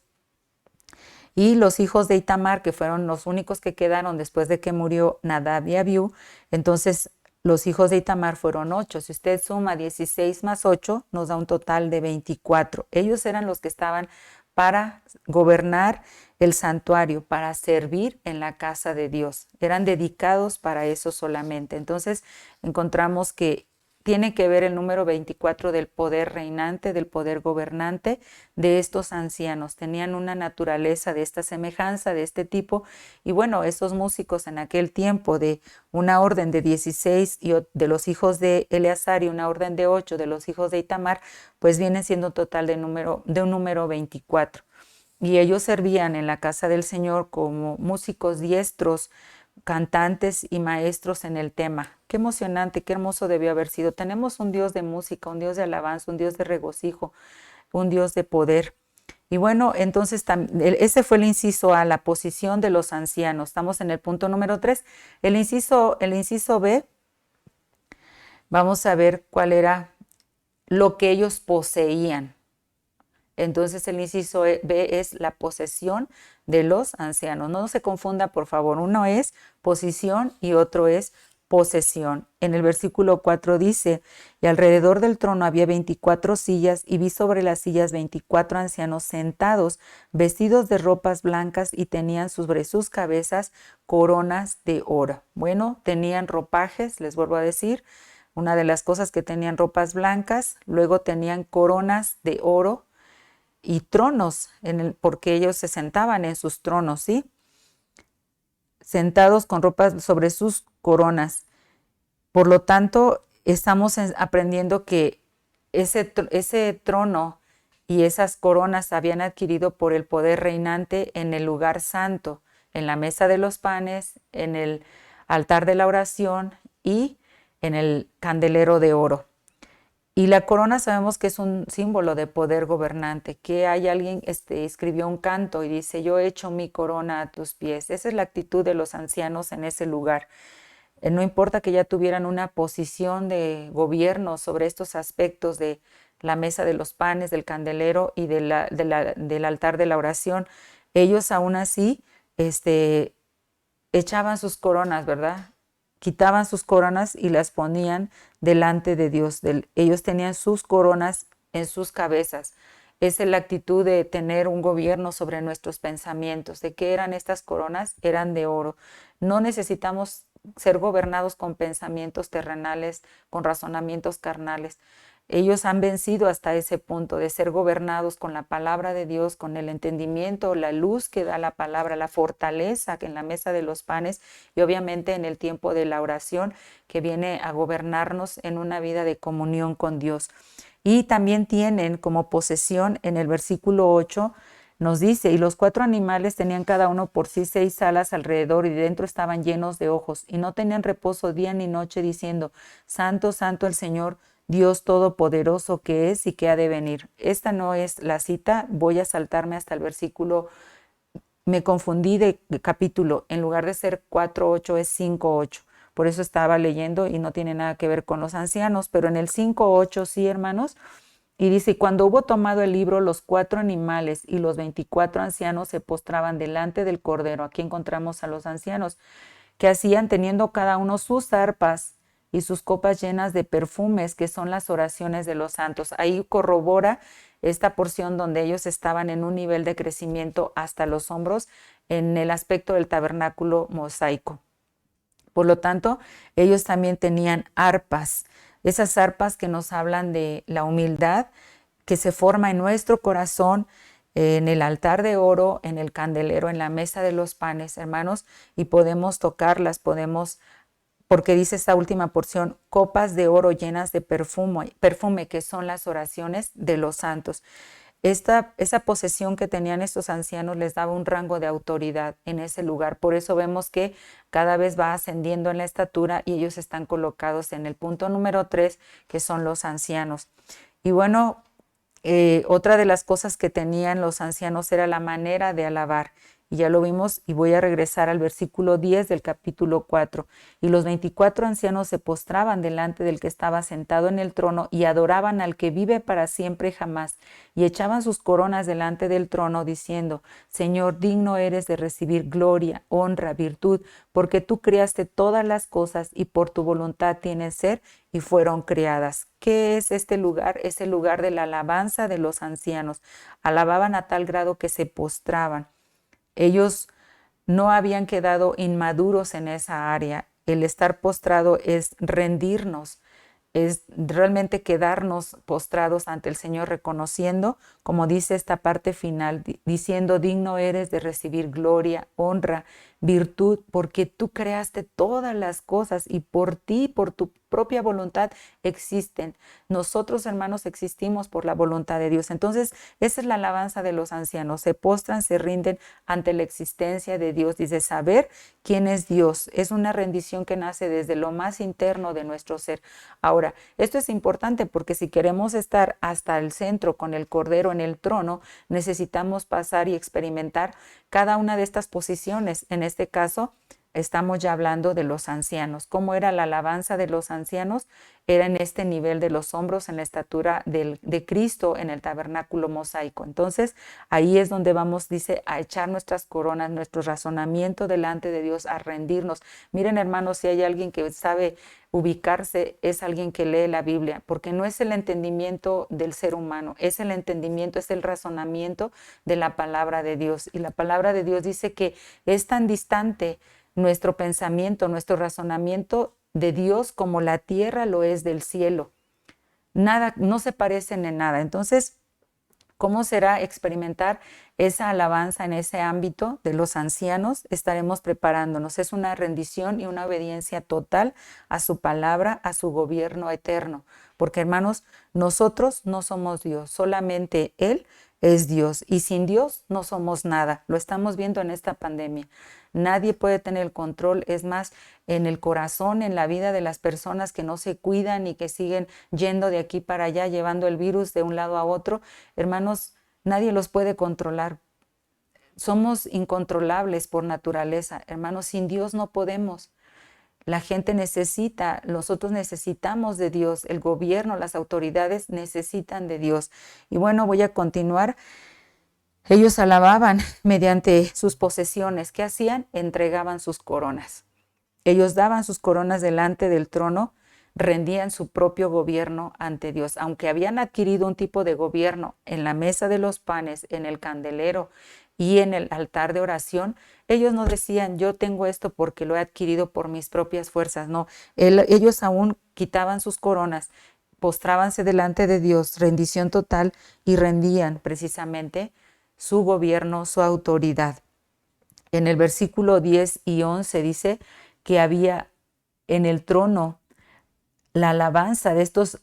Y los hijos de Itamar, que fueron los únicos que quedaron después de que murió Nadab y Abiú, entonces los hijos de Itamar fueron 8. Si usted suma 16 más 8, nos da un total de 24. Ellos eran los que estaban para gobernar el santuario, para servir en la casa de Dios. Eran dedicados para eso solamente. Entonces encontramos que tiene que ver el número 24 del poder reinante, del poder gobernante de estos ancianos. Tenían una naturaleza de esta semejanza, de este tipo. Y bueno, esos músicos en aquel tiempo, de una orden de 16 de los hijos de Eleazar y una orden de 8 de los hijos de Itamar, pues viene siendo un total de un número 24. Y ellos servían en la casa del Señor como músicos diestros, cantantes y maestros en el tema. Qué emocionante, qué hermoso debió haber sido. Tenemos un Dios de música, un Dios de alabanza, un Dios de regocijo, un Dios de poder. Y bueno, entonces ese fue el inciso A, la posición de los ancianos. Estamos en el punto número 3. El inciso B, vamos a ver cuál era lo que ellos poseían. Entonces el inciso B es la posesión de los ancianos. No se confunda, por favor. Uno es posición y otro es posesión. En el versículo 4 dice, y alrededor del trono había 24 sillas, y vi sobre las sillas 24 ancianos sentados, vestidos de ropas blancas, y tenían sobre sus cabezas coronas de oro. Bueno, tenían ropajes, les vuelvo a decir. Una de las cosas que tenían ropas blancas, luego tenían coronas de oro, y tronos, porque ellos se sentaban en sus tronos, ¿sí? Sentados con ropas sobre sus coronas. Por lo tanto, estamos aprendiendo que ese trono y esas coronas habían adquirido por el poder reinante en el lugar santo, en la mesa de los panes, en el altar de la oración y en el candelero de oro. Y la corona sabemos que es un símbolo de poder gobernante, que hay alguien escribió un canto y dice, yo echo mi corona a tus pies. Esa es la actitud de los ancianos en ese lugar. No importa que ya tuvieran una posición de gobierno sobre estos aspectos de la mesa de los panes, del candelero y del altar de la oración, ellos aún así echaban sus coronas, ¿verdad? Quitaban sus coronas y las ponían delante de Dios. Ellos tenían sus coronas en sus cabezas. Esa es la actitud de tener un gobierno sobre nuestros pensamientos. ¿De qué eran estas coronas? Eran de oro. No necesitamos ser gobernados con pensamientos terrenales, con razonamientos carnales. Ellos han vencido hasta ese punto de ser gobernados con la palabra de Dios, con el entendimiento, la luz que da la palabra, la fortaleza que en la mesa de los panes y obviamente en el tiempo de la oración que viene a gobernarnos en una vida de comunión con Dios. Y también tienen como posesión en el versículo 8, nos dice, y los 4 animales tenían cada uno por sí 6 alas alrededor y dentro estaban llenos de ojos y no tenían reposo día ni noche diciendo, Santo, Santo el Señor, Dios Todopoderoso que es y que ha de venir. Esta no es la cita, voy a saltarme hasta el versículo, me confundí de capítulo, en lugar de ser 4:8 es 5:8. Por eso estaba leyendo y no tiene nada que ver con los ancianos, pero en el 5:8 sí, hermanos. Y dice, cuando hubo tomado el libro, los 4 animales y los 24 ancianos se postraban delante del Cordero. Aquí encontramos a los ancianos que hacían teniendo cada uno sus arpas y sus copas llenas de perfumes, que son las oraciones de los santos. Ahí corrobora esta porción donde ellos estaban en un nivel de crecimiento hasta los hombros en el aspecto del tabernáculo mosaico. Por lo tanto, ellos también tenían arpas, esas arpas que nos hablan de la humildad que se forma en nuestro corazón, en el altar de oro, en el candelero, en la mesa de los panes, hermanos, y podemos tocarlas, porque dice esta última porción, copas de oro llenas de perfume, que son las oraciones de los santos. Esa posesión que tenían estos ancianos les daba un rango de autoridad en ese lugar. Por eso vemos que cada vez va ascendiendo en la estatura y ellos están colocados en el punto número 3, que son los ancianos. Y bueno, otra de las cosas que tenían los ancianos era la manera de alabar. Y ya lo vimos, y voy a regresar al versículo 10 del capítulo 4. Y los 24 ancianos se postraban delante del que estaba sentado en el trono y adoraban al que vive para siempre y jamás, y echaban sus coronas delante del trono, diciendo: Señor, digno eres de recibir gloria, honra, virtud, porque tú creaste todas las cosas y por tu voluntad tienen ser y fueron creadas. ¿Qué es este lugar? Es el lugar de la alabanza de los ancianos. Alababan a tal grado que se postraban. Ellos no habían quedado inmaduros en esa área. El estar postrado es rendirnos, es realmente quedarnos postrados ante el Señor, reconociendo, como dice esta parte final, diciendo: digno eres de recibir gloria, honra, virtud, porque tú creaste todas las cosas y por ti, por tu propia voluntad existen. Nosotros, hermanos, existimos por la voluntad de Dios. Entonces, esa es la alabanza de los ancianos. Se postran, se rinden ante la existencia de Dios. Dice, saber quién es Dios. Es una rendición que nace desde lo más interno de nuestro ser. Ahora, esto es importante porque si queremos estar hasta el centro con el Cordero en el trono, necesitamos pasar y experimentar cada una de estas posiciones. En este caso, estamos ya hablando de los ancianos. ¿Cómo era la alabanza de los ancianos? Era en este nivel de los hombros, en la estatura de Cristo en el tabernáculo mosaico. Entonces, ahí es donde vamos, dice, a echar nuestras coronas, nuestro razonamiento delante de Dios, a rendirnos. Miren, hermanos, si hay alguien que sabe ubicarse, es alguien que lee la Biblia, porque no es el entendimiento del ser humano, es el entendimiento, es el razonamiento de la palabra de Dios. Y la palabra de Dios dice que es tan distante nuestro pensamiento, nuestro razonamiento de Dios como la tierra lo es del cielo. Nada, no se parecen en nada. Entonces, ¿cómo será experimentar esa alabanza en ese ámbito de los ancianos? Estaremos preparándonos. Es una rendición y una obediencia total a su palabra, a su gobierno eterno. Porque, hermanos, nosotros no somos Dios, solamente Él es Dios. Y sin Dios no somos nada. Lo estamos viendo en esta pandemia. Nadie puede tener el control, es más, en el corazón, en la vida de las personas que no se cuidan y que siguen yendo de aquí para allá, llevando el virus de un lado a otro. Hermanos, nadie los puede controlar. Somos incontrolables por naturaleza. Hermanos, sin Dios no podemos. La gente necesita, nosotros necesitamos de Dios, el gobierno, las autoridades necesitan de Dios. Y bueno, voy a continuar. Ellos alababan mediante sus posesiones. ¿Qué hacían? Entregaban sus coronas. Ellos daban sus coronas delante del trono, rendían su propio gobierno ante Dios. Aunque habían adquirido un tipo de gobierno en la mesa de los panes, en el candelero y en el altar de oración, ellos no decían, yo tengo esto porque lo he adquirido por mis propias fuerzas. No, ellos aún quitaban sus coronas, postrábanse delante de Dios, rendición total, y rendían precisamente su gobierno, su autoridad. En el versículo 10 y 11 dice que había en el trono la alabanza de estos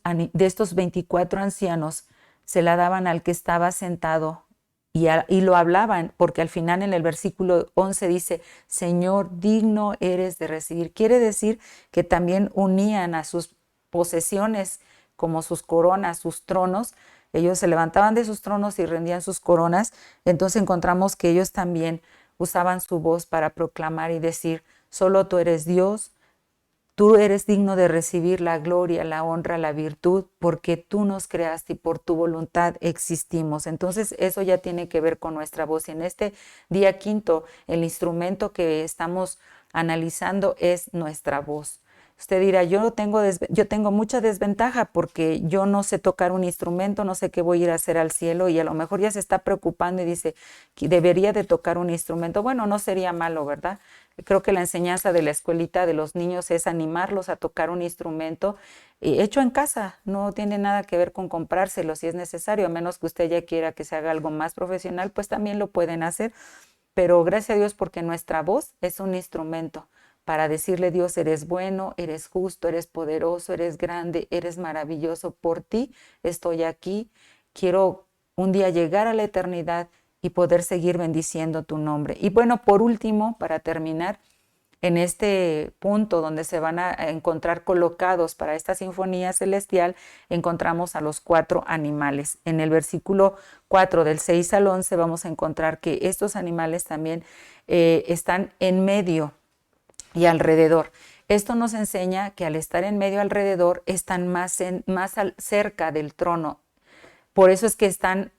24 ancianos, se la daban al que estaba sentado y lo hablaban, porque al final en el versículo 11 dice, Señor, digno eres de recibir. Quiere decir que también unían a sus posesiones como sus coronas, sus tronos. Ellos se levantaban de sus tronos y rendían sus coronas. Entonces encontramos que ellos también usaban su voz para proclamar y decir, solo tú eres Dios, tú eres digno de recibir la gloria, la honra, la virtud, porque tú nos creaste y por tu voluntad existimos. Entonces eso ya tiene que ver con nuestra voz. Y en este día quinto, el instrumento que estamos analizando es nuestra voz. Usted dirá, yo tengo mucha desventaja porque yo no sé tocar un instrumento, no sé qué voy a ir a hacer al cielo, y a lo mejor ya se está preocupando y dice que debería de tocar un instrumento. Bueno, no sería malo, ¿verdad? Creo que la enseñanza de la escuelita de los niños es animarlos a tocar un instrumento hecho en casa. No tiene nada que ver con comprárselo si es necesario, a menos que usted ya quiera que se haga algo más profesional, pues también lo pueden hacer. Pero gracias a Dios porque nuestra voz es un instrumento para decirle: Dios, eres bueno, eres justo, eres poderoso, eres grande, eres maravilloso. Por ti estoy aquí. Quiero un día llegar a la eternidad y poder seguir bendiciendo tu nombre. Y bueno, por último, para terminar, en este punto donde se van a encontrar colocados para esta sinfonía celestial, encontramos a los 4 animales. En el versículo 4 del 6 al 11 vamos a encontrar que estos animales también están en medio y alrededor. Esto nos enseña que al estar en medio alrededor están cerca del trono. Por eso es que están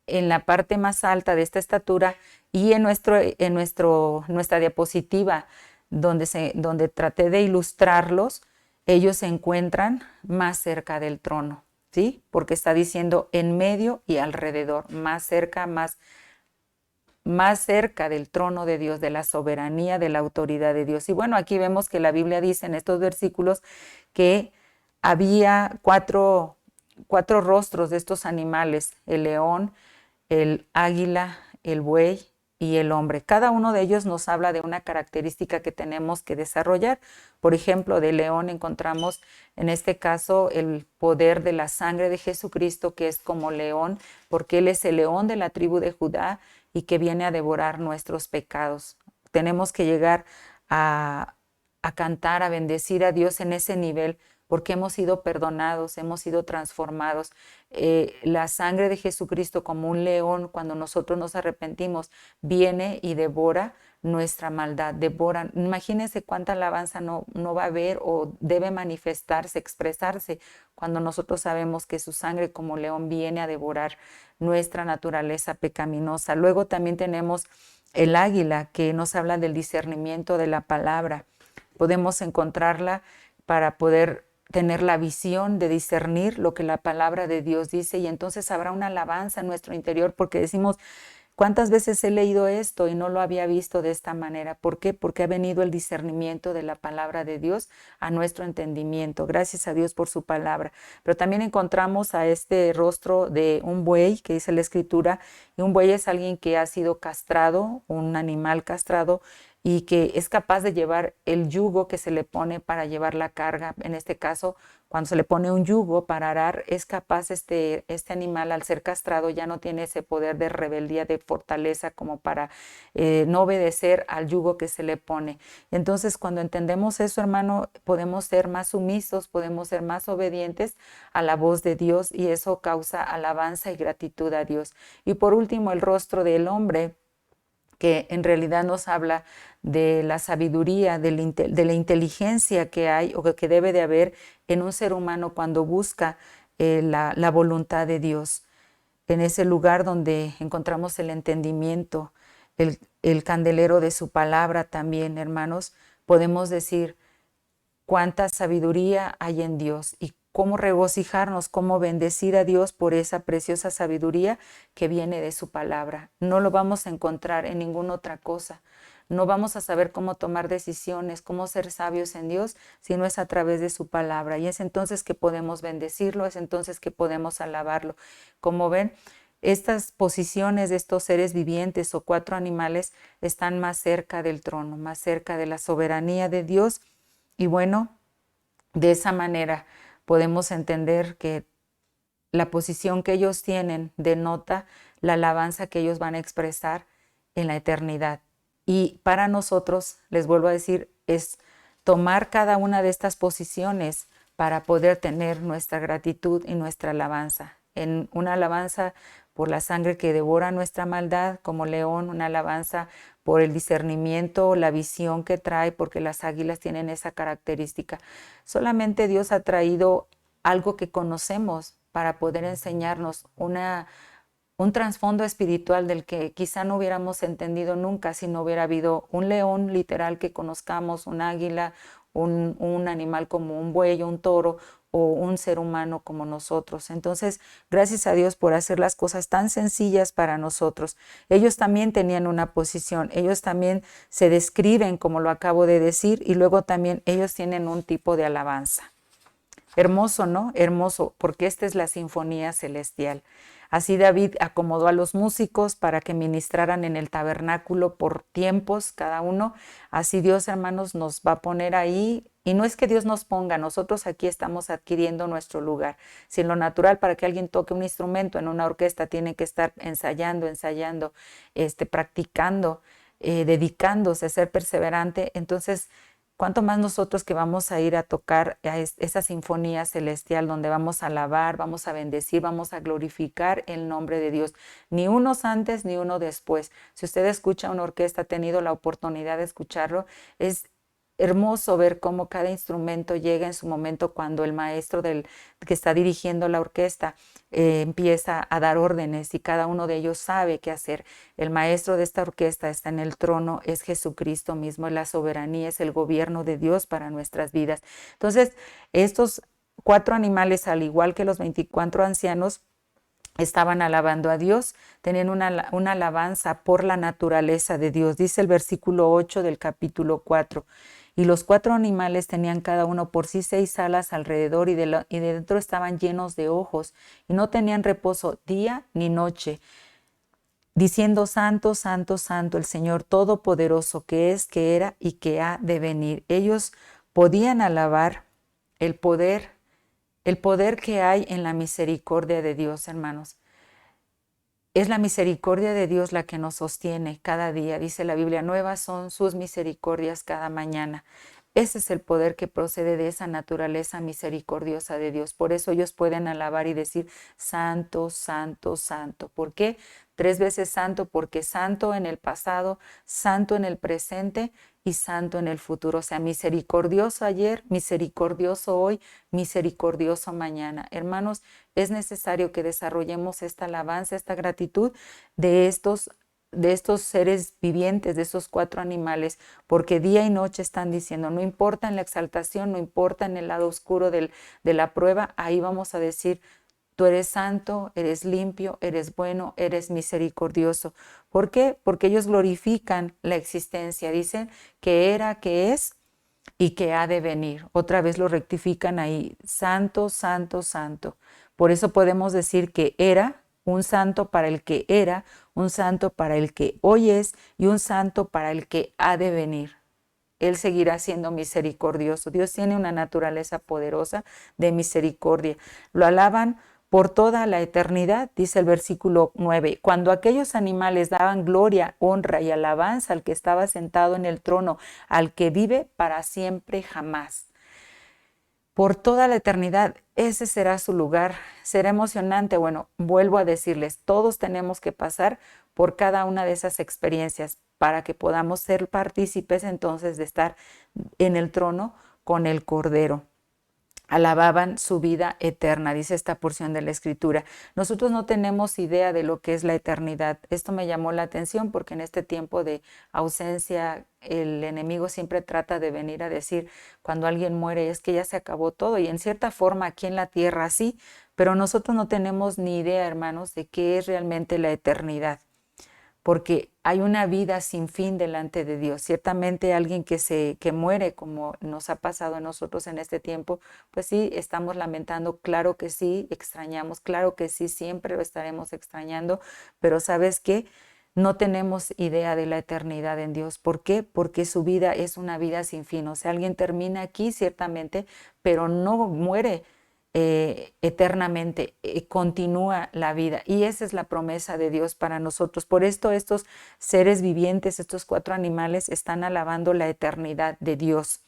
en la parte más alta de esta estatura, y en nuestra diapositiva donde traté de ilustrarlos, ellos se encuentran más cerca del trono, ¿sí? Porque está diciendo en medio y alrededor, más cerca, más cerca del trono de Dios, de la soberanía, de la autoridad de Dios. Y bueno, aquí vemos que la Biblia dice en estos versículos que había cuatro rostros de estos animales: el león, el águila, el buey y el hombre. Cada uno de ellos nos habla de una característica que tenemos que desarrollar. Por ejemplo, del león encontramos en este caso el poder de la sangre de Jesucristo, que es como león, porque Él es el león de la tribu de Judá y que viene a devorar nuestros pecados. Tenemos que llegar a cantar, a bendecir a Dios en ese nivel, porque hemos sido perdonados, hemos sido transformados. La sangre de Jesucristo, como un león, cuando nosotros nos arrepentimos, viene y devora nuestra maldad, devora. Imagínense cuánta alabanza no va a haber o debe manifestarse, expresarse, cuando nosotros sabemos que su sangre como león viene a devorar nuestra naturaleza pecaminosa. Luego también tenemos el águila, que nos habla del discernimiento de la palabra. Podemos encontrarla para poder tener la visión de discernir lo que la palabra de Dios dice, y entonces habrá una alabanza en nuestro interior porque decimos: ¿cuántas veces he leído esto y no lo había visto de esta manera? ¿Por qué? Porque ha venido el discernimiento de la palabra de Dios a nuestro entendimiento. Gracias a Dios por su palabra. Pero también encontramos a este rostro de un buey, que dice la Escritura, y un buey es alguien que ha sido castrado, un animal castrado, y que es capaz de llevar el yugo que se le pone para llevar la carga. En este caso, cuando se le pone un yugo para arar, es capaz este animal, al ser castrado, ya no tiene ese poder de rebeldía, de fortaleza, como para no obedecer al yugo que se le pone. Entonces, cuando entendemos eso, hermano, podemos ser más sumisos, podemos ser más obedientes a la voz de Dios, y eso causa alabanza y gratitud a Dios. Y por último, el rostro del hombre, que en realidad nos habla de la sabiduría, de la inteligencia que hay o que debe de haber en un ser humano cuando busca la voluntad de Dios. En ese lugar donde encontramos el entendimiento, el candelero de su palabra también, hermanos, podemos decir cuánta sabiduría hay en Dios y cómo regocijarnos, cómo bendecir a Dios por esa preciosa sabiduría que viene de su palabra. No lo vamos a encontrar en ninguna otra cosa. No vamos a saber cómo tomar decisiones, cómo ser sabios en Dios, si no es a través de su palabra. Y es entonces que podemos bendecirlo, es entonces que podemos alabarlo. Como ven, estas posiciones de estos seres vivientes o 4 animales están más cerca del trono, más cerca de la soberanía de Dios. Y bueno, de esa manera podemos entender que la posición que ellos tienen denota la alabanza que ellos van a expresar en la eternidad. Y para nosotros, les vuelvo a decir, es tomar cada una de estas posiciones para poder tener nuestra gratitud y nuestra alabanza. En una alabanza por la sangre que devora nuestra maldad como león, una alabanza por el discernimiento, la visión que trae, porque las águilas tienen esa característica. Solamente Dios ha traído algo que conocemos para poder enseñarnos un trasfondo espiritual del que quizá no hubiéramos entendido nunca si no hubiera habido un león literal que conozcamos, un águila, un animal como un buey, un toro o un ser humano como nosotros. Entonces, gracias a Dios por hacer las cosas tan sencillas para nosotros. Ellos también tenían una posición, ellos también se describen como lo acabo de decir y luego también ellos tienen un tipo de alabanza. Hermoso, ¿no? Hermoso, porque esta es la sinfonía celestial. Así David acomodó a los músicos para que ministraran en el tabernáculo por tiempos cada uno. Así Dios, hermanos, nos va a poner ahí. Y no es que Dios nos ponga, nosotros aquí estamos adquiriendo nuestro lugar. Si en lo natural para que alguien toque un instrumento en una orquesta tiene que estar ensayando, practicando, dedicándose, ser perseverante, entonces cuánto más nosotros que vamos a ir a tocar a esa sinfonía celestial donde vamos a alabar, vamos a bendecir, vamos a glorificar el nombre de Dios. Ni unos antes ni uno después. Si usted escucha una orquesta, ha tenido la oportunidad de escucharlo, es hermoso ver cómo cada instrumento llega en su momento cuando el maestro que está dirigiendo la orquesta empieza a dar órdenes y cada uno de ellos sabe qué hacer. El maestro de esta orquesta está en el trono, es Jesucristo mismo, es la soberanía, es el gobierno de Dios para nuestras vidas. Entonces, estos 4 animales, al igual que los 24 ancianos, estaban alabando a Dios, tenían una alabanza por la naturaleza de Dios. Dice el versículo 8 del capítulo 4. Y los 4 animales tenían cada uno por sí 6 alas alrededor y de dentro estaban llenos de ojos y no tenían reposo día ni noche, diciendo santo, santo, santo, el Señor Todopoderoso, que es, que era y que ha de venir. Ellos podían alabar el poder que hay en la misericordia de Dios, hermanos. Es la misericordia de Dios la que nos sostiene cada día. Dice la Biblia, nuevas son sus misericordias cada mañana. Ese es el poder que procede de esa naturaleza misericordiosa de Dios. Por eso ellos pueden alabar y decir, santo, santo, santo. ¿Por qué? 3 veces santo, porque santo en el pasado, santo en el presente y santo en el futuro. O sea, misericordioso ayer, misericordioso hoy, misericordioso mañana. Hermanos, es necesario que desarrollemos esta alabanza, esta gratitud de estos seres vivientes, de esos 4 animales, porque día y noche están diciendo, no importa en la exaltación, no importa en el lado oscuro de la prueba, ahí vamos a decir, tú eres santo, eres limpio, eres bueno, eres misericordioso. ¿Por qué? Porque ellos glorifican la existencia, dicen que era, que es y que ha de venir. Otra vez lo rectifican ahí, santo, santo, santo. Por eso podemos decir que era un santo para el que era, un santo para el que hoy es y un santo para el que ha de venir. Él seguirá siendo misericordioso. Dios tiene una naturaleza poderosa de misericordia. Lo alaban por toda la eternidad, dice el versículo 9. Cuando aquellos animales daban gloria, honra y alabanza al que estaba sentado en el trono, al que vive para siempre jamás. Por toda la eternidad, ese será su lugar. Será emocionante. Bueno, vuelvo a decirles, todos tenemos que pasar por cada una de esas experiencias para que podamos ser partícipes entonces de estar en el trono con el Cordero. Alababan su vida eterna, dice esta porción de la Escritura. Nosotros no tenemos idea de lo que es la eternidad. Esto me llamó la atención porque en este tiempo de ausencia el enemigo siempre trata de venir a decir cuando alguien muere es que ya se acabó todo y en cierta forma aquí en la tierra sí, pero nosotros no tenemos ni idea, hermanos, de qué es realmente la eternidad. Porque hay una vida sin fin delante de Dios. Ciertamente alguien que muere, como nos ha pasado a nosotros en este tiempo, pues sí, estamos lamentando, claro que sí, extrañamos, claro que sí, siempre lo estaremos extrañando, pero ¿sabes qué? No tenemos idea de la eternidad en Dios. ¿Por qué? Porque su vida es una vida sin fin. O sea, alguien termina aquí, ciertamente, pero no muere eternamente, continúa la vida y esa es la promesa de Dios para nosotros. Por esto estos seres vivientes, estos 4 animales están alabando la eternidad de Dios.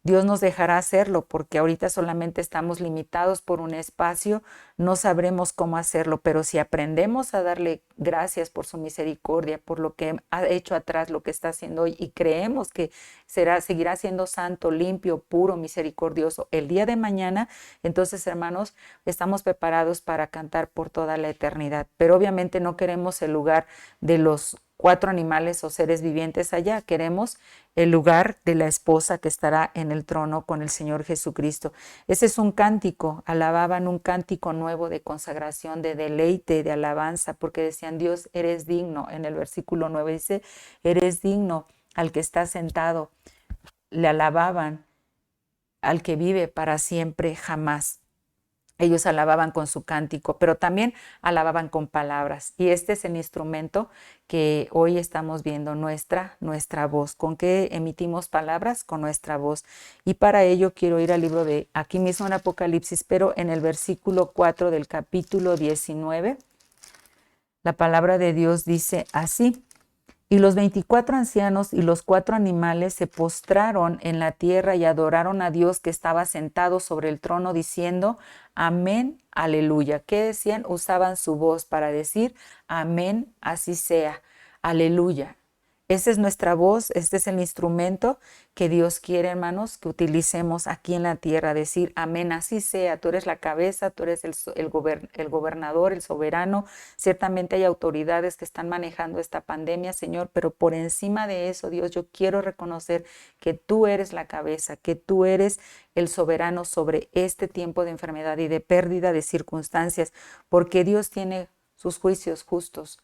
Dios nos dejará hacerlo porque ahorita solamente estamos limitados por un espacio, no sabremos cómo hacerlo, pero si aprendemos a darle gracias por su misericordia, por lo que ha hecho atrás, lo que está haciendo hoy y creemos que seguirá siendo santo, limpio, puro, misericordioso el día de mañana, entonces hermanos, estamos preparados para cantar por toda la eternidad, pero obviamente no queremos el lugar de los cuatro animales o seres vivientes allá. Queremos el lugar de la esposa que estará en el trono con el Señor Jesucristo. Ese es un cántico, alababan un cántico nuevo de consagración, de deleite, de alabanza, porque decían, Dios, eres digno. En el versículo 9 dice, eres digno al que está sentado. Le alababan al que vive para siempre, jamás. Ellos alababan con su cántico, pero también alababan con palabras. Y este es el instrumento que hoy estamos viendo, nuestra voz. ¿Con qué emitimos palabras? Con nuestra voz. Y para ello quiero ir al libro de, aquí mismo en Apocalipsis, pero en el versículo 4 del capítulo 19, la palabra de Dios dice así. Y los 24 ancianos y los 4 animales se postraron en la tierra y adoraron a Dios que estaba sentado sobre el trono diciendo, amén, aleluya. ¿Qué decían? Usaban su voz para decir, amén, así sea, aleluya. Esa es nuestra voz, este es el instrumento que Dios quiere, hermanos, que utilicemos aquí en la tierra, decir amén, así sea, tú eres la cabeza, tú eres el gobernador, el soberano, ciertamente hay autoridades que están manejando esta pandemia, Señor, pero por encima de eso, Dios, yo quiero reconocer que tú eres la cabeza, que tú eres el soberano sobre este tiempo de enfermedad y de pérdida de circunstancias, porque Dios tiene sus juicios justos,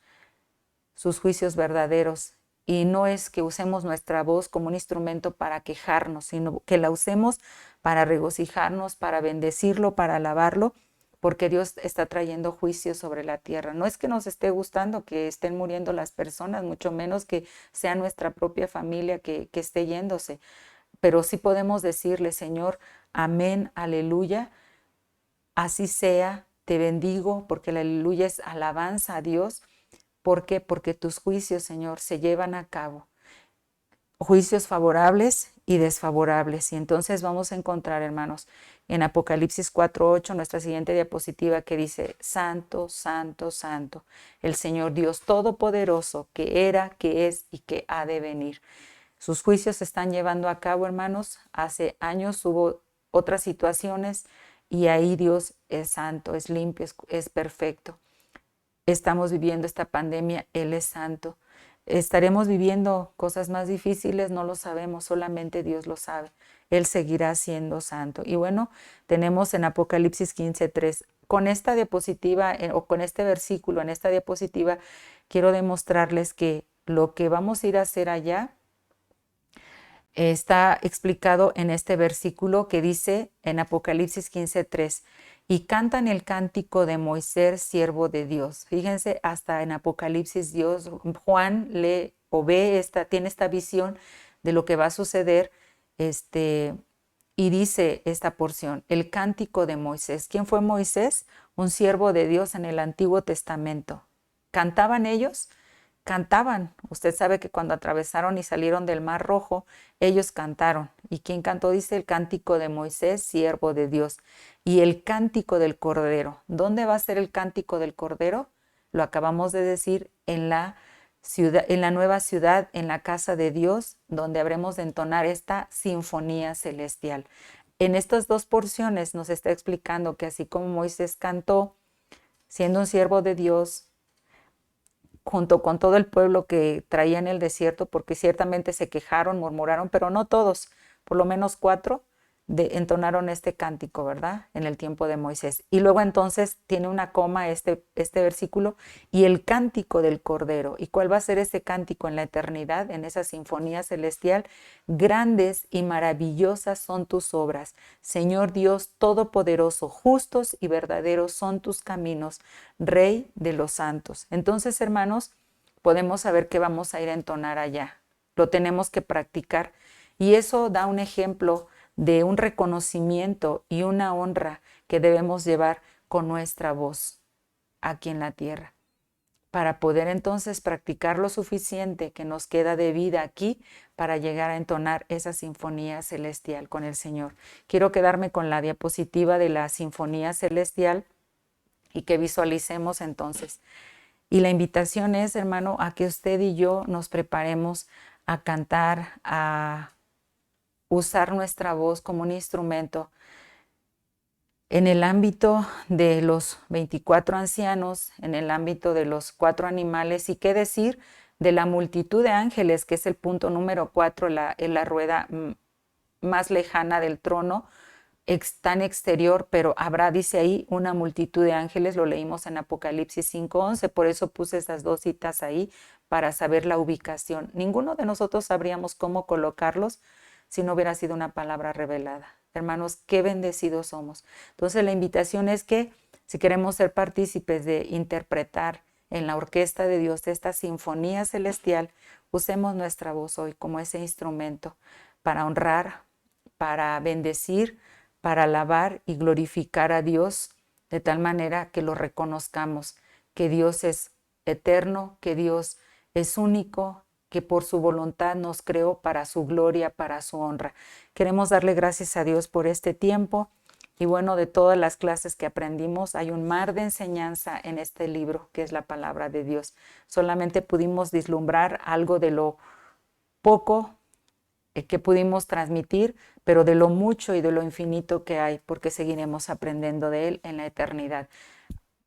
sus juicios verdaderos. Y no es que usemos nuestra voz como un instrumento para quejarnos, sino que la usemos para regocijarnos, para bendecirlo, para alabarlo, porque Dios está trayendo juicio sobre la tierra. No es que nos esté gustando que estén muriendo las personas, mucho menos que sea nuestra propia familia que esté yéndose, pero sí podemos decirle, Señor, amén, aleluya, así sea, te bendigo, porque la aleluya es alabanza a Dios. ¿Por qué? Porque tus juicios, Señor, se llevan a cabo. Juicios favorables y desfavorables. Y entonces vamos a encontrar, hermanos, en Apocalipsis 4:8, nuestra siguiente diapositiva que dice, Santo, Santo, Santo, el Señor Dios Todopoderoso, que era, que es y que ha de venir. Sus juicios se están llevando a cabo, hermanos. Hace años hubo otras situaciones y ahí Dios es santo, es limpio, es perfecto. Estamos viviendo esta pandemia, Él es santo. ¿Estaremos viviendo cosas más difíciles? No lo sabemos, solamente Dios lo sabe. Él seguirá siendo santo. Y bueno, tenemos en Apocalipsis 15:3. Con esta diapositiva o con este versículo en esta diapositiva, quiero demostrarles que lo que vamos a ir a hacer allá está explicado en este versículo que dice en Apocalipsis 15:3, y cantan el cántico de Moisés, siervo de Dios. Fíjense, hasta en Apocalipsis Juan lee o ve tiene esta visión de lo que va a suceder, y dice esta porción, el cántico de Moisés. ¿Quién fue Moisés? Un siervo de Dios en el Antiguo Testamento. ¿Cantaban ellos? Cantaban. Usted sabe que cuando atravesaron y salieron del Mar Rojo, ellos cantaron. ¿Y quién cantó? Dice el cántico de Moisés, siervo de Dios. Y el cántico del Cordero. ¿Dónde va a ser el cántico del Cordero? Lo acabamos de decir, en la ciudad, en la nueva ciudad, en la casa de Dios, donde habremos de entonar esta sinfonía celestial. En estas dos porciones nos está explicando que así como Moisés cantó, siendo un siervo de Dios, junto con todo el pueblo que traía en el desierto, porque ciertamente se quejaron, murmuraron, pero no todos, por lo menos 4 entonaron este cántico, ¿verdad? En el tiempo de Moisés. Y luego entonces tiene una coma este versículo, y el cántico del Cordero. ¿Y cuál va a ser ese cántico en la eternidad, en esa sinfonía celestial? Grandes y maravillosas son tus obras, Señor Dios Todopoderoso, justos y verdaderos son tus caminos, Rey de los santos. Entonces, hermanos, podemos saber que vamos a ir a entonar allá. Lo tenemos que practicar. Y eso da un ejemplo de un reconocimiento y una honra que debemos llevar con nuestra voz aquí en la tierra, para poder entonces practicar lo suficiente que nos queda de vida aquí para llegar a entonar esa sinfonía celestial con el Señor. Quiero quedarme con la diapositiva de la sinfonía celestial y que visualicemos entonces. Y la invitación es, hermano, a que usted y yo nos preparemos a cantar, a usar nuestra voz como un instrumento en el ámbito de los 24 ancianos, en el ámbito de los 4 animales, y qué decir de la multitud de ángeles, que es el punto número 4, en la rueda más lejana del trono, tan exterior, pero habrá, dice ahí, una multitud de ángeles, lo leímos en Apocalipsis 5:11, por eso puse esas dos citas ahí para saber la ubicación. Ninguno de nosotros sabríamos cómo colocarlos si no hubiera sido una palabra revelada. Hermanos, qué bendecidos somos. Entonces la invitación es que si queremos ser partícipes de interpretar en la orquesta de Dios esta sinfonía celestial, usemos nuestra voz hoy como ese instrumento para honrar, para bendecir, para alabar y glorificar a Dios de tal manera que lo reconozcamos, que Dios es eterno, que Dios es único, que por su voluntad nos creó para su gloria, para su honra. Queremos darle gracias a Dios por este tiempo y bueno, de todas las clases que aprendimos, hay un mar de enseñanza en este libro que es la palabra de Dios. Solamente pudimos vislumbrar algo de lo poco que pudimos transmitir, pero de lo mucho y de lo infinito que hay, porque seguiremos aprendiendo de Él en la eternidad.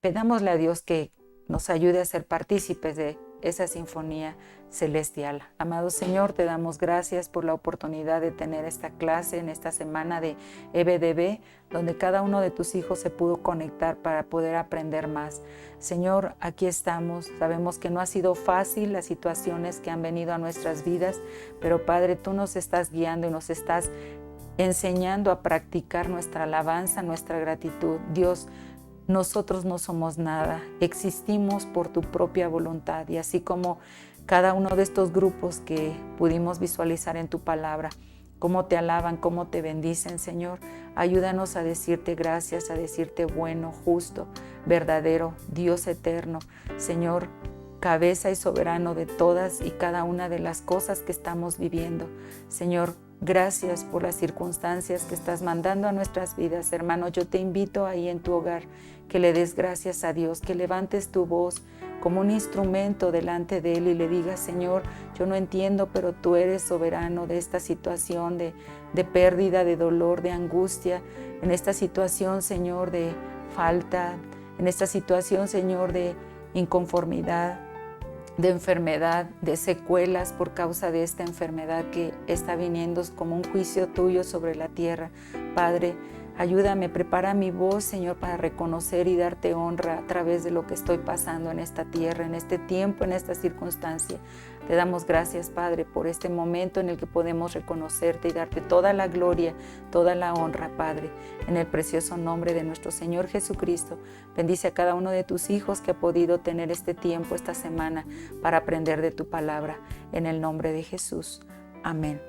Pedámosle a Dios que nos ayude a ser partícipes de esa sinfonía celestial. Amado Señor, te damos gracias por la oportunidad de tener esta clase en esta semana de EBDB, donde cada uno de tus hijos se pudo conectar para poder aprender más. Señor, aquí estamos. Sabemos que no ha sido fácil las situaciones que han venido a nuestras vidas, pero Padre, tú nos estás guiando y nos estás enseñando a practicar nuestra alabanza, nuestra gratitud. Dios, nosotros no somos nada, existimos por tu propia voluntad y así como cada uno de estos grupos que pudimos visualizar en tu palabra, cómo te alaban, cómo te bendicen, Señor, ayúdanos a decirte gracias, a decirte bueno, justo, verdadero, Dios eterno, Señor, cabeza y soberano de todas y cada una de las cosas que estamos viviendo. Señor, gracias por las circunstancias que estás mandando a nuestras vidas. Hermano, yo te invito ahí en tu hogar que le des gracias a Dios, que levantes tu voz como un instrumento delante de Él y le digas, Señor, yo no entiendo, pero tú eres soberano de esta situación de pérdida, de dolor, de angustia, en esta situación, Señor, de falta, en esta situación, Señor, de inconformidad, de enfermedad, de secuelas por causa de esta enfermedad que está viniendo como un juicio tuyo sobre la tierra. Padre, ayúdame, prepara mi voz, Señor, para reconocer y darte honra a través de lo que estoy pasando en esta tierra, en este tiempo, en esta circunstancia. Te damos gracias, Padre, por este momento en el que podemos reconocerte y darte toda la gloria, toda la honra, Padre, en el precioso nombre de nuestro Señor Jesucristo. Bendice a cada uno de tus hijos que ha podido tener este tiempo, esta semana, para aprender de tu palabra, en el nombre de Jesús. Amén.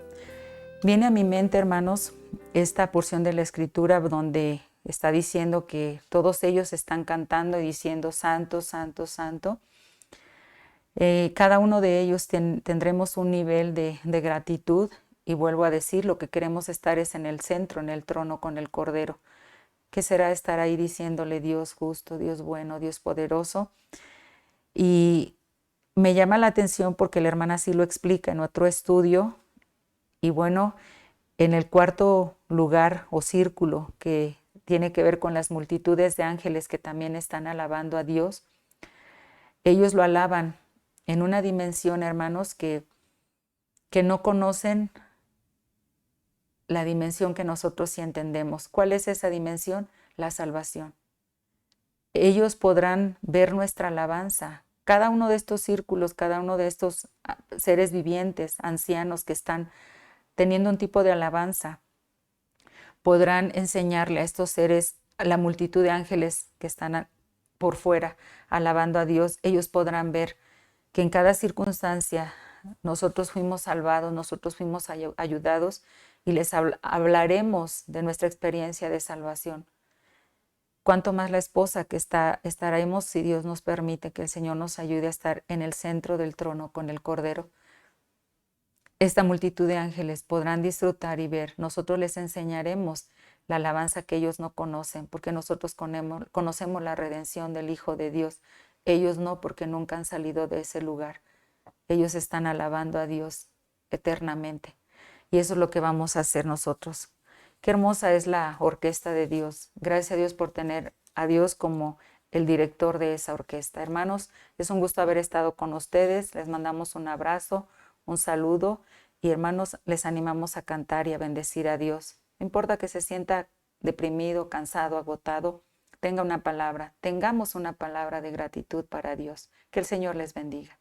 Viene a mi mente, hermanos, esta porción de la Escritura donde está diciendo que todos ellos están cantando y diciendo Santo, Santo, Santo. Cada uno de ellos tendremos un nivel de gratitud y vuelvo a decir, lo que queremos estar es en el centro, en el trono con el Cordero. ¿Qué será estar ahí diciéndole Dios justo, Dios bueno, Dios poderoso? Y me llama la atención porque la hermana sí lo explica en otro estudio. Y bueno, en el cuarto lugar o círculo que tiene que ver con las multitudes de ángeles que también están alabando a Dios, ellos lo alaban en una dimensión, hermanos, que no conocen la dimensión que nosotros sí entendemos. ¿Cuál es esa dimensión? La salvación. Ellos podrán ver nuestra alabanza. Cada uno de estos círculos, cada uno de estos seres vivientes, ancianos que están teniendo un tipo de alabanza, podrán enseñarle a estos seres, a la multitud de ángeles que están por fuera alabando a Dios. Ellos podrán ver que en cada circunstancia nosotros fuimos salvados, nosotros fuimos ayudados y les hablaremos de nuestra experiencia de salvación. Cuanto más la esposa que estaremos, si Dios nos permite, que el Señor nos ayude a estar en el centro del trono con el Cordero. Esta multitud de ángeles podrán disfrutar y ver. Nosotros les enseñaremos la alabanza que ellos no conocen, porque nosotros conocemos la redención del Hijo de Dios. Ellos no, porque nunca han salido de ese lugar. Ellos están alabando a Dios eternamente. Y eso es lo que vamos a hacer nosotros. Qué hermosa es la orquesta de Dios. Gracias a Dios por tener a Dios como el director de esa orquesta. Hermanos, es un gusto haber estado con ustedes. Les mandamos un abrazo, un saludo y hermanos, les animamos a cantar y a bendecir a Dios. No importa que se sienta deprimido, cansado, agotado, tenga una palabra, tengamos una palabra de gratitud para Dios. Que el Señor les bendiga.